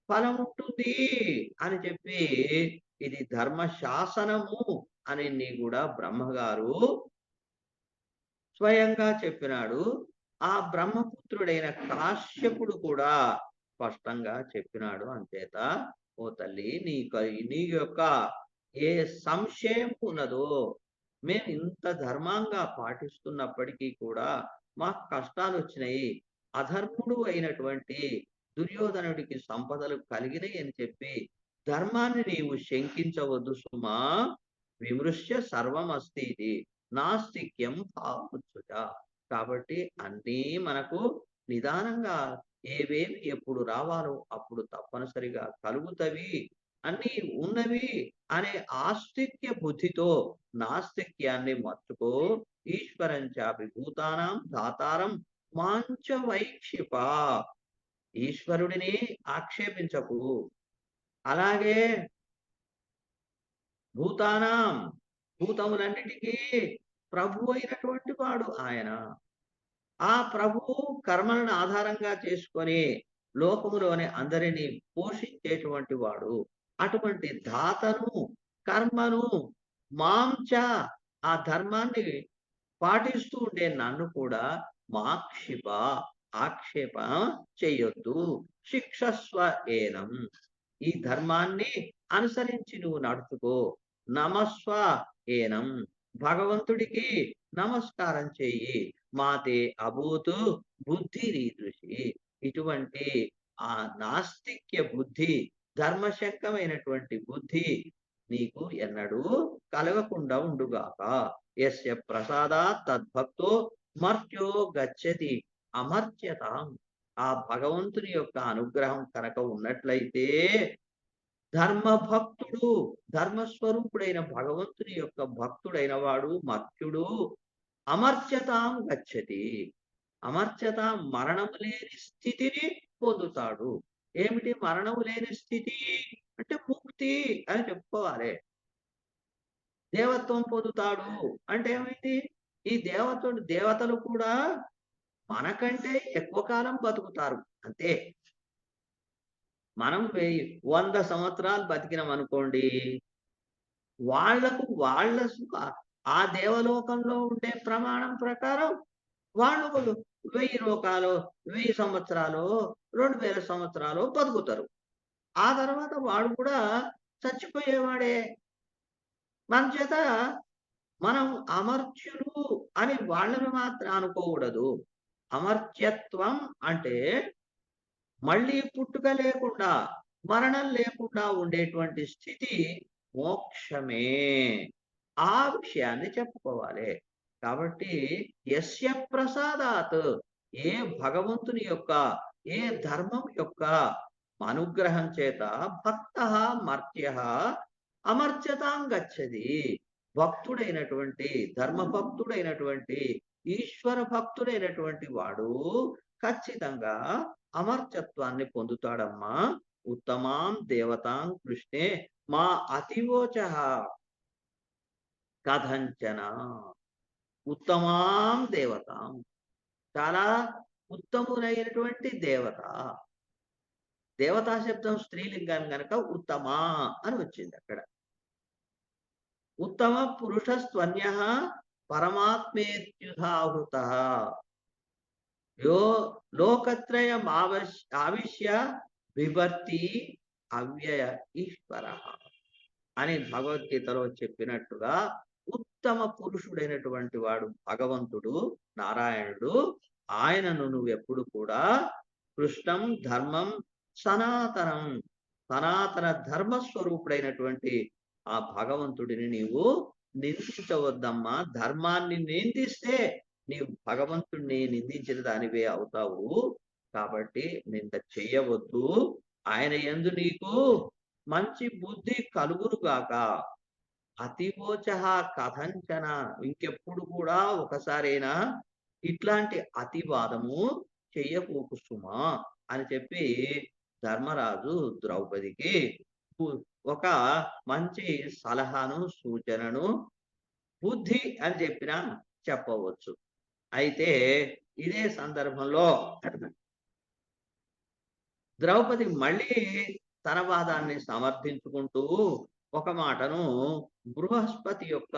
ఫలం ఉంటుంది అని చెప్పి, ఇది ధర్మ శాసనము అని కూడా బ్రహ్మగారు స్వయంగా చెప్పినాడు. ఆ బ్రహ్మపుత్రుడైన కాశ్యపుడు కూడా స్పష్టంగా చెప్పినాడు. అంచేత ఓ తల్లి నీ యొక్క ఏ సంశయం ఉన్నదో, మేము ఇంత ధర్మంగా పాటిస్తున్నప్పటికీ కూడా మాకు కష్టాలొచ్చినాయి. అధర్ముడు అయినటువంటి దుర్యోధనుడికి సంపదలు కలిగినయి అని చెప్పి ధర్మాన్ని నీవు శంకించవద్దు సుమా. విమృశ్య సర్వమస్తీతి నాస్తిక్యం భావముచ్యుత. కాబట్టి అన్నీ మనకు నిదానంగా ఏవేవి ఎప్పుడు రావాలో అప్పుడు తప్పనిసరిగా కలుగుతవి, అన్నీ ఉన్నవి అనే ఆస్తిక్య బుద్ధితో నాస్తిక్యాన్ని మర్చుకో. ఈశ్వరం చాపి భూతానాం దాతారం మాంచ వైక్షిప. ఈశ్వరుడిని ఆక్షేపించకు. అలాగే భూతానాం, భూతములన్నిటికీ ప్రభు అయినటువంటి వాడు ఆయన. ఆ ప్రభువు కర్మలను ఆధారంగా చేసుకొని లోకములోని అందరినీ పోషించేటువంటి వాడు. అటువంటి ధాతను, కర్మను, మాంచ ఆ ధర్మాన్ని పాటిస్తూ ఉండే నన్ను కూడా మాక్షిప ఆక్షేప చెయ్యొద్దు. శిక్షస్వ ఏనం. ఈ ధర్మాన్ని అనుసరించి నువ్వు నడుచుకో. నమస్వ ఏనం. భగవంతుడికి నమస్కారం చెయ్యి. మాతే అభూతు బుద్ధి రీదృషి. ఇటువంటి ఆ నాస్తిక్య బుద్ధి, ధర్మశంకమైనటువంటి బుద్ధి నీకు ఎన్నడూ కలగకుండా ఉండుగాక. యస్య ప్రసాదాత్ తద్భక్తో మర్త్యో గచ్చతి అమర్త్యతాం. ఆ భగవంతుని యొక్క అనుగ్రహం కనుక ఉన్నట్లయితే ధర్మభక్తుడు, ధర్మస్వరూపుడైన భగవంతుని యొక్క భక్తుడైన వాడు మర్త్యుడు అమర్త్యతాం గచ్చతి. అమర్త్యతాం మరణము లేని స్థితిని పొందుతాడు. ఏమిటి మరణము లేని స్థితి అంటే ముక్తి అని చెప్పుకోవాలి. దేవత్వం పొందుతాడు అంటే ఏమైంది? ఈ దేవతలు కూడా మనకంటే ఎక్కువ కాలం బతుకుతారు అంతే. మనం 100 సంవత్సరాలు బతికినామనుకోండి, వాళ్ళ ఆ దేవలోకంలో ఉండే ప్రమాణం ప్రకారం వాళ్ళు 1000 సంవత్సరాలో, 2000 సంవత్సరాలో బతుకుతారు. ఆ తర్వాత వాడు కూడా చచ్చిపోయేవాడే. మన చేత మనం అమర్త్యులు అని వాళ్ళని మాత్రం అనుకోకూడదు. అమర్త్యత్వం అంటే మళ్ళీ పుట్టుక లేకుండా, మరణం లేకుండా ఉండేటువంటి స్థితి మోక్షమే. ఆ విషయాన్ని చెప్పుకోవాలి. కాబట్టి యస్య ప్రసాదాత్, ఏ భగవంతుని యొక్క, ఏ ధర్మం యొక్క అనుగ్రహం చేత భక్తః మర్త్యః అమర్త్యతాం గచ్చతి. భక్తుడైనటువంటి, ధర్మభక్తుడైనటువంటి, ఈశ్వర భక్తుడైనటువంటి వాడు ఖచ్చితంగా అమర్త్యత్వాన్ని పొందుతాడమ్మా. ఉత్తమాం దేవతాం కృష్ణే మా అతివోచః కథంచన. ఉత్తమాం దేవతాం, చాలా ఉత్తములైనటువంటి దేవత. దేవతా శబ్దం స్త్రీలింగం గనక ఉత్తమా అని వచ్చింది అక్కడ. ఉత్తమ పురుషస్త్వన్యః పరమాత్మేత్యుధాహృతః యో ఆవిశ్య బిభర్తి అవ్యయ ఈశ్వరః అని భగవద్గీతలో చెప్పినట్టుగా ఉత్తమ పురుషుడైనటువంటి వాడు భగవంతుడు నారాయణుడు. ఆయనను నువ్వెప్పుడు కూడా కృష్ణం ధర్మం సనాతనం, సనాతన ధర్మస్వరూపుడైనటువంటి ఆ భగవంతుడిని నీవు నిందించవద్దమ్మా. ధర్మాన్ని నిందిస్తే నీవు భగవంతుడిని నిందించిన దానివే అవుతావు. కాబట్టి నింద చెయ్యవద్దు. ఆయన యందు నీకు మంచి బుద్ధి కలుగునుగాక. అతివోచః కథంచన. ఇంకెప్పుడు కూడా ఒకసారైనా ఇట్లాంటి అతివాదము చెయ్యకు సుమా అని చెప్పి ధర్మరాజు ద్రౌపదికి ఒక మంచి సలహాను, సూచనను, బుద్ధి అని చెప్పవచ్చు. అయితే ఇదే సందర్భంలో ద్రౌపది మళ్ళీ తన వాదాన్ని సమర్థించుకుంటూ ఒక మాటను బృహస్పతి యొక్క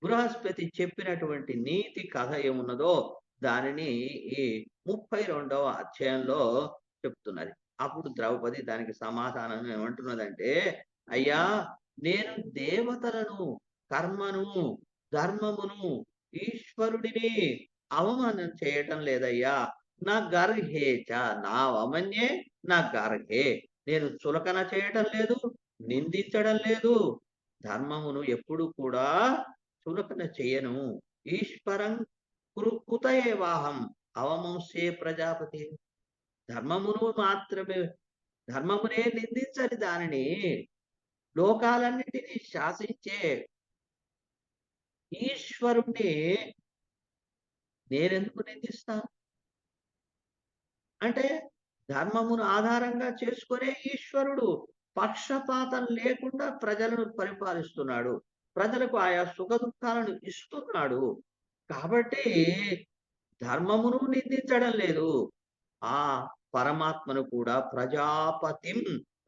బృహస్పతి చెప్పినటువంటి నీతి కథ ఏమున్నదో దానిని ఈ 32వ అధ్యాయంలో చెప్తున్నది. అప్పుడు ద్రౌపది దానికి సమాధానం ఏమంటున్నదంటే, "అయ్యా! నేను దేవతలను, కర్మను, ధర్మమును, ఈశ్వరుడిని అవమానం చేయటం లేదయ్యా. నా గర్హే చ నా వమన్యే నా గర్హే. నేను చులకన చేయటం లేదు, నిందించడం లేదు. ధర్మమును ఎప్పుడు కూడా చులకన చేయను. ఈశ్వరం కుతయేవాహం అవమంసే ప్రజాపతి. ధర్మమును మాత్రమే ధర్మమునే నిందించని దానిని లోకాలన్నిటినీ శాసించే ఈశ్వరుణ్ణి నేనెందుకు నిందిస్తాను? అంటే ధర్మమును ఆధారంగా చేసుకునే ఈశ్వరుడు పక్షపాతం లేకుండా ప్రజలను పరిపాలిస్తున్నాడు. ప్రజలకు ఆయా సుఖదుఖాలను ఇస్తున్నాడు. కాబట్టి ధర్మమును నిందించడం లేదు. ఆ పరమాత్మను కూడా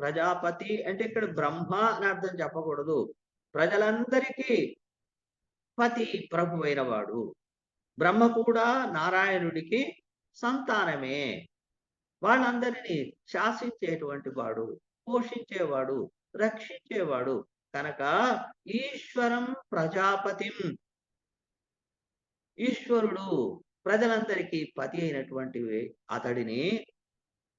ప్రజాపతి అంటే ఇక్కడ బ్రహ్మ అని అర్థం చెప్పకూడదు. ప్రజలందరికీ ప్రభువైన వాడు. బ్రహ్మ కూడా నారాయణుడికి సంతానమే. వాళ్ళందరినీ శాసించేటువంటి వాడు, పోషించేవాడు, రక్షించేవాడు. కనుక ఈశ్వరం ప్రజాపతిం ఈశ్వరుడు ప్రజలందరికీ పతి అయినటువంటి అతడిని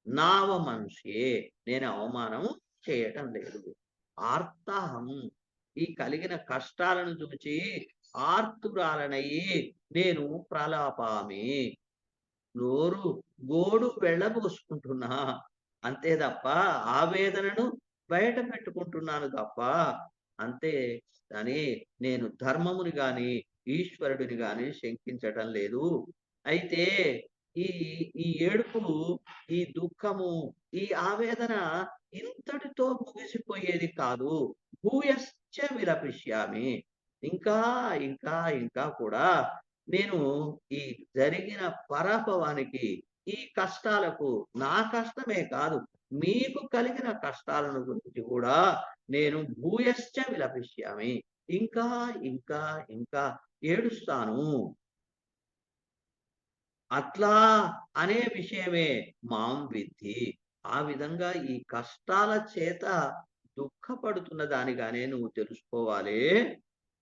నావమంసే నేను అవమానం చేయటం లేదు. ఆర్తాహం ఈ కలిగిన కష్టాలను చూచి ఆర్తురాలనయి నేను ప్రలాపామి. నోరు గోడు వెళ్ళబోసుకుంటున్నా. అంతే తప్ప ఆవేదనను బయట పెట్టుకుంటున్నాను తప్ప, అంతే కానీ నేను ధర్మముని గాని, ఈశ్వరుడిని గాని శంకించటం లేదు. అయితే ఈ ఈ ఏడుపు, ఈ దుఃఖము, ఈ ఆవేదన ఇంతటితో ముగిసిపోయేది కాదు. భూయశ్చ విలపిష్యామి. ఇంకా, ఇంకా కూడా నేను ఈ జరిగిన పరాభవానికి, ఈ కష్టాలకు నా కష్టమే కాదు, మీకు కలిగిన కష్టాలను గురించి కూడా నేను భూయశ్చ విలపిష్యామి. ఇంకా, ఇంకా ఏడుస్తాను. అట్లా అనే విషయమే మాం విద్ధి. ఆ విధంగా ఈ కష్టాల చేత దుఃఖపడుతున్న దానిగానే నువ్వు తెలుసుకోవాలి.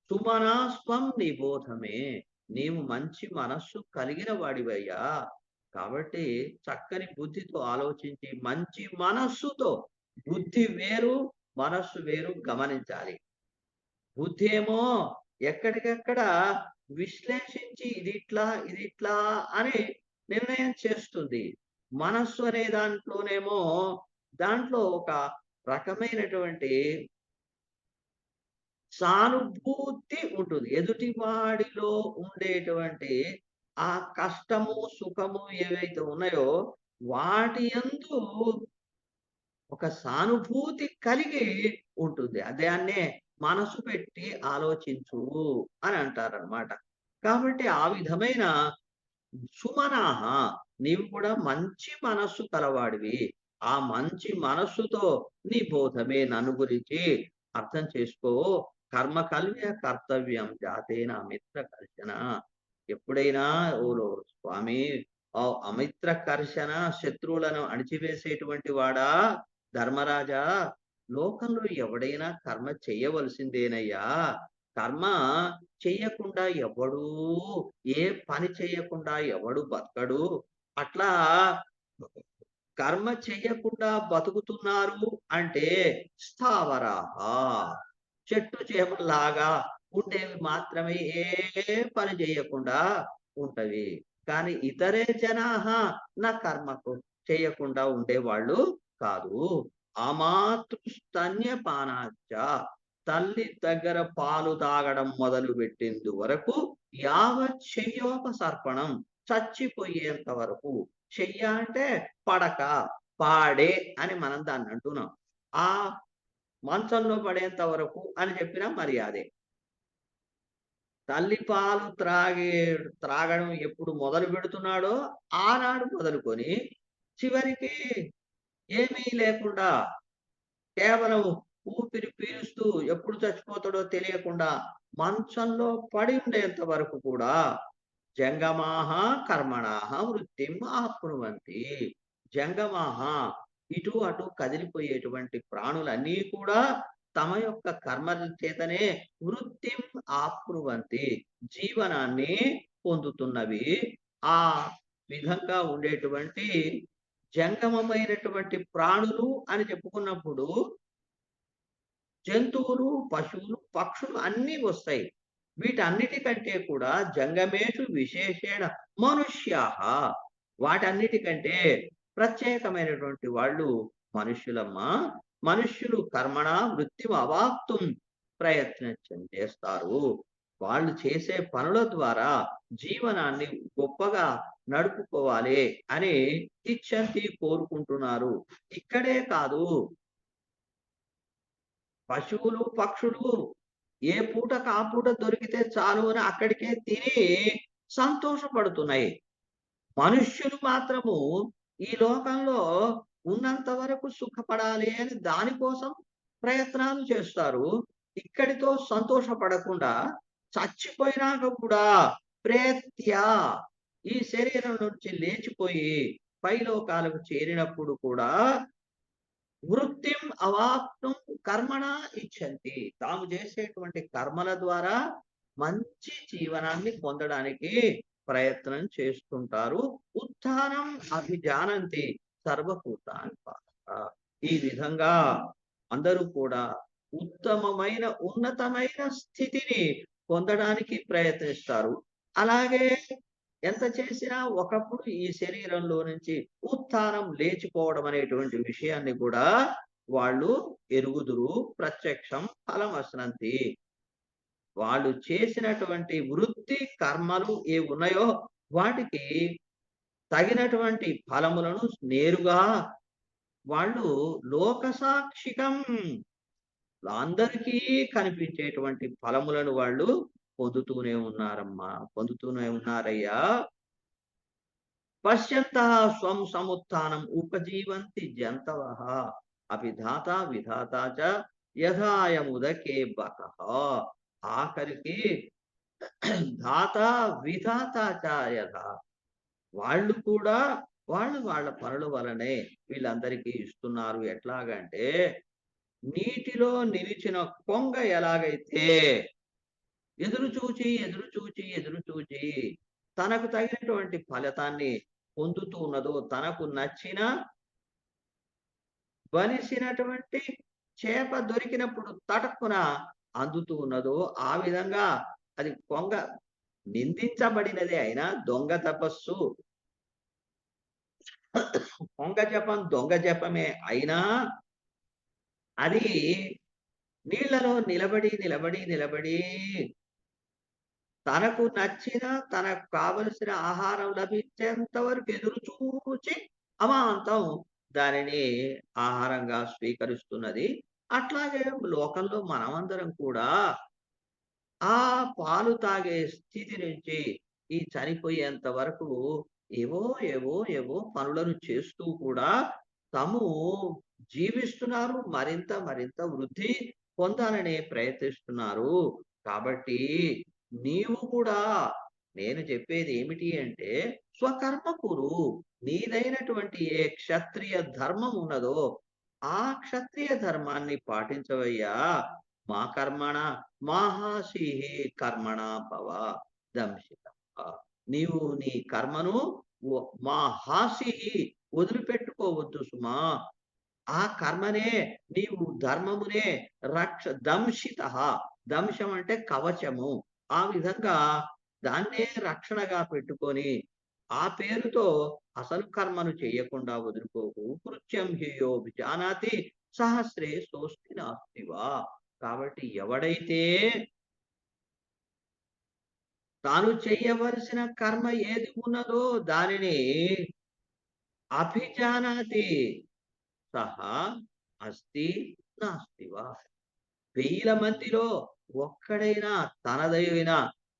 సుమనాస్వం నిబోధమే. నీవు మంచి మనస్సు కలిగిన వాడివయ్యా. కాబట్టి చక్కని బుద్ధితో ఆలోచించి మంచి మనస్సుతో బుద్ధి వేరు, మనస్సు వేరు గమనించాలి. బుద్ధి ఏమో ఎక్కడికక్కడ విశ్లేషించి ఇది ఇట్లా అని నిర్ణయం చేస్తుంది. మనస్సు అనే దాంట్లో ఒక రకమైనటువంటి సానుభూతి ఉంటుంది. ఎదుటి వాడిలో ఉండేటువంటి ఆ కష్టము, సుఖము ఏవైతే ఉన్నాయో వాటి యందు ఒక సానుభూతి కలిగి ఉంటుంది. దాన్నే మనసు పెట్టి ఆలోచించు అని అంటారనమాట. కాబట్టి ఆ విధమైన సుమనాహ నీవు కూడా మంచి మనస్సు కలవాడివి. ఆ మంచి మనస్సుతో నీ బోధమే నన్ను గురించి అర్థం చేసుకో. కర్మ కల్వ్య కర్తవ్యం జాతేన అమిత్ర కర్షణ. ఎప్పుడైనా స్వామి అమిత్ర కర్షణ శత్రువులను అణిచివేసేటువంటి వాడా ధర్మరాజా, లోకంలో ఎవడైనా కర్మ చెయ్యవలసిందేనయ్యా. కర్మ చెయ్యకుండా ఎవడూ ఏ పని చెయ్యకుండా ఎవడు బతకడు. అట్లా కర్మ చెయ్యకుండా బతుకుతున్నారు అంటే స్థావరాహ చెట్టు చేమల్లాగా ఉండేవి మాత్రమే ఏ పని చేయకుండా ఉంటవి. కానీ ఇతరే జనాహ నా కర్మకు చేయకుండా ఉండేవాళ్ళు కాదు. అమాతృస్తన్యపానాచ్చ తల్లి దగ్గర పాలు తాగడం మొదలు పెట్టేందు వరకు యావత్ శయ్యోపసర్పణం చచ్చిపోయేంత వరకు. శయ్య అంటే పడక, పాడే అని మనం దాన్ని అంటున్నాం. ఆ మంచంలో పడేంత వరకు అని చెప్పినా మరి అదే. తల్లి పాలు త్రాగడం ఎప్పుడు మొదలు పెడుతున్నాడో ఆనాడు మొదలుకొని చివరికి ఏమీ లేకుండా కేవలం ఊపిరి పీలుస్తూ ఎప్పుడు చచ్చిపోతాడో తెలియకుండా మంచంలో పడి ఉండేంత వరకు కూడా జంగమాహ కర్మణాః వృత్తిం ఆప్నువంతి. జంగమాహ ఇటు అటు కదిలిపోయేటువంటి ప్రాణులన్నీ కూడా తమ యొక్క కర్మల చేతనే వృత్తిం ఆప్నువంతి, జీవనాన్ని పొందుతున్నవి. ఆ విధంగా ఉండేటువంటి జంగమమైనటువంటి ప్రాణులు అని చెప్పుకున్నప్పుడు జంతువులు, పశువులు, పక్షులు అన్నీ వస్తాయి. వీటన్నిటికంటే కూడా జంగమేషు విశేషేణ మనుష్యాః, వాటన్నిటికంటే ప్రత్యేకమైనటువంటి వాళ్ళు మనుష్యులమ్మా. మనుష్యులు కర్మణ వృత్తిం అవాప్తుం ప్రయత్నం చేస్తారు. వాళ్ళు చేసే పనుల ద్వారా జీవనాన్ని గొప్పగా నడుపుకోవాలి అని ఇచ్చంతి కోరుకుంటున్నారు. ఇక్కడే కాదు, పశువులు, పక్షులు ఏ పూటకు ఆ పూట దొరికితే చాలు అని అక్కడికే తిని సంతోషపడుతున్నాయి. మనుష్యులు మాత్రము ఈ లోకంలో ఉన్నంత వరకు సుఖపడాలి అని దానికోసం ప్రయత్నాలు చేస్తారు. ఇక్కడితో సంతోషపడకుండా చచ్చిపోయినాక కూడా ప్రేత్య, ఈ శరీరం నుంచి లేచిపోయి పైలోకాలకు చేరినప్పుడు కూడా వృత్తిం అవాప్తుం కర్మణ ఇచ్చంతి, తాము చేసేటువంటి కర్మల ద్వారా మంచి జీవనాన్ని పొందడానికి ప్రయత్నం చేస్తుంటారు. ఉత్థానం అభిజానంతి సర్వభూతాన్ పాలక. ఈ విధంగా అందరూ కూడా ఉత్తమమైన ఉన్నతమైన స్థితిని పొందడానికి ప్రయత్నిస్తారు. అలాగే ఎంత చేసినా ఒకప్పుడు ఈ శరీరంలో నుంచి ఉత్థానం లేచిపోవడం అనేటువంటి విషయాన్ని కూడా వాళ్ళు ఎరుగుదురు. ప్రత్యక్షం ఫలమశ్నంతి. వాళ్ళు చేసినటువంటి వృత్తి కర్మలు ఏ ఉన్నాయో వాటికి తగినటువంటి ఫలములను నేరుగా వాళ్ళు లోకసాక్షికం, అందరికీ కనిపించేటువంటి ఫలములను వాళ్ళు పొందుతూనే ఉన్నారమ్మా, పొందుతూనే ఉన్నారయ్యా. పశ్యంతః స్వం సముత్థానం ఉపజీవంతి జంతవః అభిధాత విధాత చ యథాయముదకే బకః. ఆఖరికి ధాత విధాత చ యథా, వాళ్ళు కూడా వాళ్ళ పనుల వలనే వీళ్ళందరికీ ఇస్తున్నారు. ఎట్లాగంటే నీటిలో నిలిచిన కొంగ ఎలాగైతే ఎదురు చూచి తనకు తగినటువంటి ఫలితాన్ని పొందుతూ ఉన్నదో, తనకు నచ్చిన బలిసినటువంటి చేప దొరికినప్పుడు తటక్కున అందుతూ ఉన్నదో, ఆ విధంగా అది కొంగ నిందించబడినదే అయినా దొంగ తపస్సు, కొంగ జపం దొంగ జపమే అయినా అది నీళ్లలో నిలబడి తనకు నచ్చిన, తనకు కావలసిన ఆహారం లభించేంత వరకు ఎదురు చూచి అమాంతం దానిని ఆహారంగా స్వీకరిస్తున్నది. అట్లాగే లోకంలో మనమందరం కూడా ఆ పాలు తాగే స్థితి నుంచి ఈ చనిపోయేంత వరకు ఏవో ఏవో పనులను చేస్తూ కూడా తాము జీవిస్తున్నారు. మరింత వృద్ధి పొందాలని ప్రయత్నిస్తున్నారు. కాబట్టి నీవు కూడా, నేను చెప్పేది ఏమిటి అంటే, స్వకర్మ కురు. నీదైనటువంటి ఏ క్షత్రియ ధర్మం ఉన్నదో ఆ క్షత్రియ ధర్మాన్ని పాటించవయ్యా. మా కర్మణ మాహాసిహి కర్మణ భవ దంశిత. నీవు నీ కర్మను మా హాసిహి వదిలిపెట్టుకోవద్దు సుమా. ఆ కర్మనే నీవు ధర్మమునే దంశిత. దంశం అంటే కవచము. ఆ విధంగా దాన్నే రక్షణగా పెట్టుకొని ఆ పేరుతో అసలు కర్మను చెయ్యకుండా వదులుకోకు. కృత్యం హ్యేయో విజానాతి సహస్రే సోస్తి నాస్తివా. కాబట్టి ఎవడైతే తాను చెయ్యవలసిన కర్మ ఏది ఉన్నదో దానిని అభిజానాతి సహా అస్తి నాస్తివా. వేల మందిలో ఒక్కడైనా తనదైన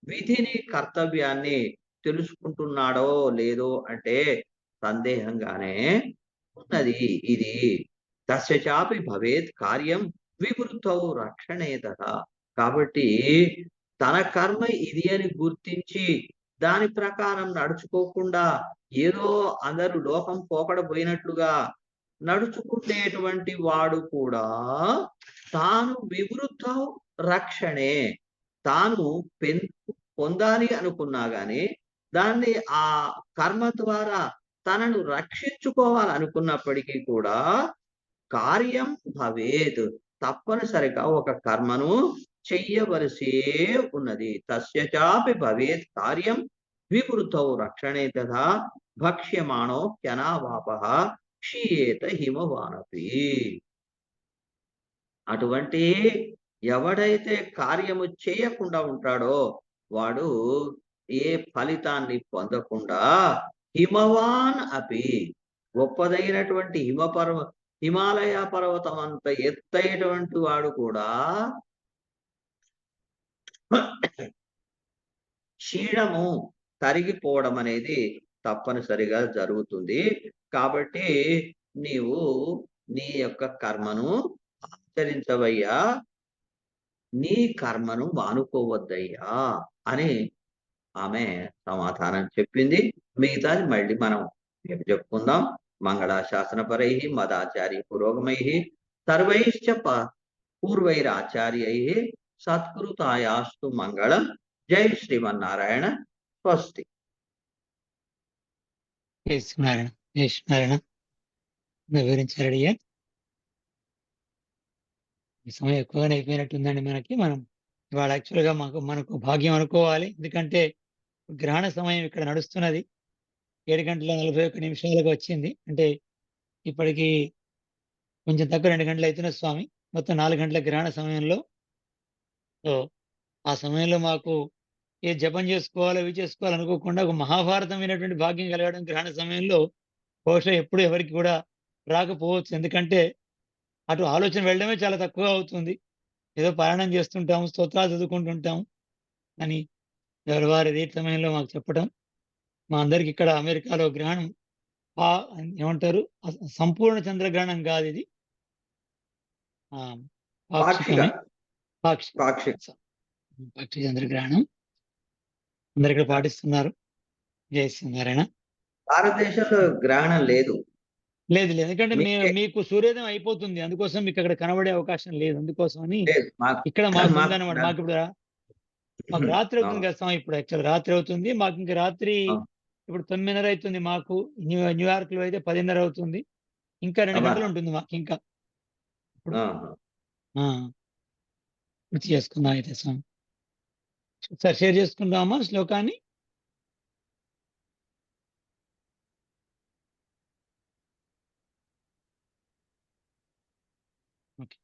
విధిని, కర్తవ్యాన్ని తెలుసుకుంటున్నాడో లేదో అంటే సందేహంగానే ఉన్నది. ఇది తస్య చాపి భవేత్ కార్యం వివృతౌ రక్షణే తథా. కాబట్టి తన కర్మ ఇది అని గుర్తించి దాని ప్రకారం నడుచుకోకుండా ఏదో అందరూ లోకం పోకడ పోయినట్లుగా నడుచుకునేటువంటి వాడు కూడా తాను వివృతౌ రక్షణే, తాను పొందాలి అనుకున్నా గాని దాన్ని ఆ కర్మ ద్వారా తనను రక్షించుకోవాలనుకున్నప్పటికీ కూడా కార్యం భవేత్, తప్పనిసరిగా ఒక కర్మను చెయ్యవలసే ఉన్నది. తస్య చాపి భవేత్ కార్యం వివృతౌ రక్షణే తథా భక్ష్యమాణో హ్యనావాపః క్షీయేత హిమవానపి. అటువంటి ఎవడైతే కార్యము చేయకుండా ఉంటాడో వాడు ఏ ఫలితాన్ని పొందకుండా హిమవాన్ అపి, గొప్పదైనటువంటి హిమాలయ పర్వతం అంత ఎత్తైనటువంటి వాడు కూడా క్షీణము కరిగిపోవడం అనేది తప్పనిసరిగా జరుగుతుంది. కాబట్టి నీవు నీ యొక్క కర్మను ఆచరించవయ్యా, నీ కర్మను మానుకోవద్దయ్యా అని ఆమె సమాధానం చెప్పింది. మిగతాది మళ్ళీ మనం రేపు చెప్పుకుందాం. మంగళాశాసనపరై మదాచార్య పురోగమై సర్వైశ్చ పూర్వైరాచార్యై సత్కృతాయాస్తు మంగళం. జై శ్రీమన్నారాయణ. స్వస్తి. నారాయణ వివరించారు. ఈ సమయం ఎక్కువగానే అయిపోయినట్టుందండి మనకి. మనం ఇవాళ యాక్చువల్గా మనకు భాగ్యం అనుకోవాలి. ఎందుకంటే గ్రహణ సమయం ఇక్కడ నడుస్తున్నది. 7:41 వచ్చింది. అంటే ఇప్పటికి కొంచెం తక్కువ 2 గంటలు అవుతున్న స్వామి. మొత్తం 4 గంటల గ్రహణ సమయంలో. సో ఆ సమయంలో మాకు ఏ జపం చేసుకోవాలో ఇవి చేసుకోవాలనుకోకుండా ఒక మహాభారతం వినేటువంటి భాగ్యం కలగడం గ్రహణ సమయంలో బహుశా ఎప్పుడు ఎవరికి కూడా రాకపోవచ్చు. ఎందుకంటే అటు ఆలోచన వెళ్ళడమే చాలా తక్కువ అవుతుంది. ఏదో పారాయణం చేస్తుంటాము, స్తోత్రాలు చదువుకుంటుంటాము అని ఎవరి వారి రేట్ సమయంలో మాకు చెప్పడం. మా అందరికి ఇక్కడ అమెరికాలో గ్రహణం ఏమంటారు, సంపూర్ణ చంద్రగ్రహణం కాదు ఇది, పాక్షికమే. పాక్షిక చంద్రగ్రహణం అందరు ఇక్కడ పాటిస్తున్నారు. జై శ్రీనారాయణ. భారతదేశంలో గ్రహణం లేదు. లేదు ఎందుకంటే మీకు సూర్యోదయం అయిపోతుంది, అందుకోసం మీకు అక్కడ కనబడే అవకాశం లేదు. అందుకోసం అని ఇక్కడ మాకు ఉందన్నమాట. మాకు ఇప్పుడు మాకు రాత్రి అవుతుంది కదా స్వామి. ఇప్పుడు యాక్చువల్ రాత్రి అవుతుంది మాకు. ఇంకా రాత్రి ఇప్పుడు 9:30 అవుతుంది మాకు. న్యూయార్క్ లో అయితే 10:30 అవుతుంది. ఇంకా 2 గంటలు ఉంటుంది మాకు. ఇంకా పూర్తి చేసుకుందాం అయితే స్వామి. సార్ షేర్ చేసుకుందామా శ్లోకాన్ని? ఓకే.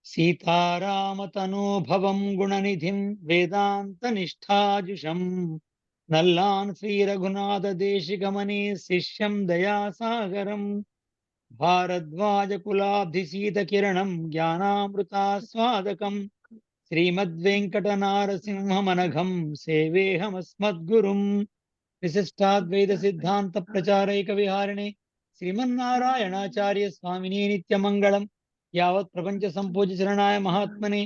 సీతారామతనోభవం గుణనిధిం వేదాంత నిష్ఠాజుషం నల్లాన్ శ్రీ రఘునాథ దేశికమణి శిష్యం దయాసాగరం భారద్వాజ కులాబ్ధి సీత కిరణం జ్ఞానామృతాస్వాదకం శ్రీమద్వేంకట నారసింహమనఘం సేవేహమస్మద్గురుం విశిష్టాద్వైత సిద్ధాంత ప్రచారైక విహారిణి శ్రీమన్నారాయణాచార్య స్వామిని నిత్యమంగళం. యావత్ ప్రపంచ సంపూజ్య శరణాయ మహాత్మనే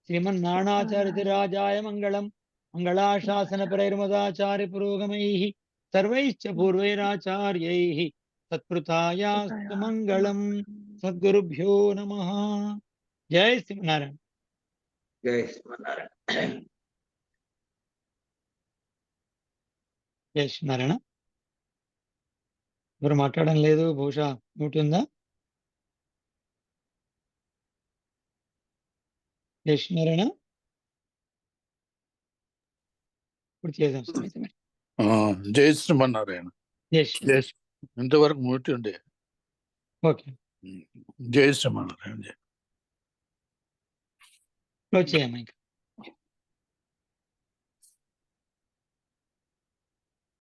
శ్రీమన్నారాయణాచార్యరాజాయ మంగళం. మంగళాశాసన పరైర్మదాచార్య పురోగమైః సర్వైశ్చ పూర్వైరాచార్యైః సత్కృతాయాస్తు మంగళం. సద్గురుభ్యో నమః. జై శ్రీమన్నారాయణ. జై శ్రీమన్నారాయణ. జై శ్రీనారాయణ. ఎవరు మాట్లాడడం లేదు, బహుశా మ్యూట్ ఉందా? జై శ్రీనారాయణ. ఇప్పుడు చేద్దాం సమేత మరి. జై శ్రీమన్నారాయణ. జై శ్రీ. ఇంతవరకు మ్యూట్ ఉండే. ఓకే. జై శ్రీమన్నారాయణ. క్లోజ్ చేయమ్మా ఇంకా.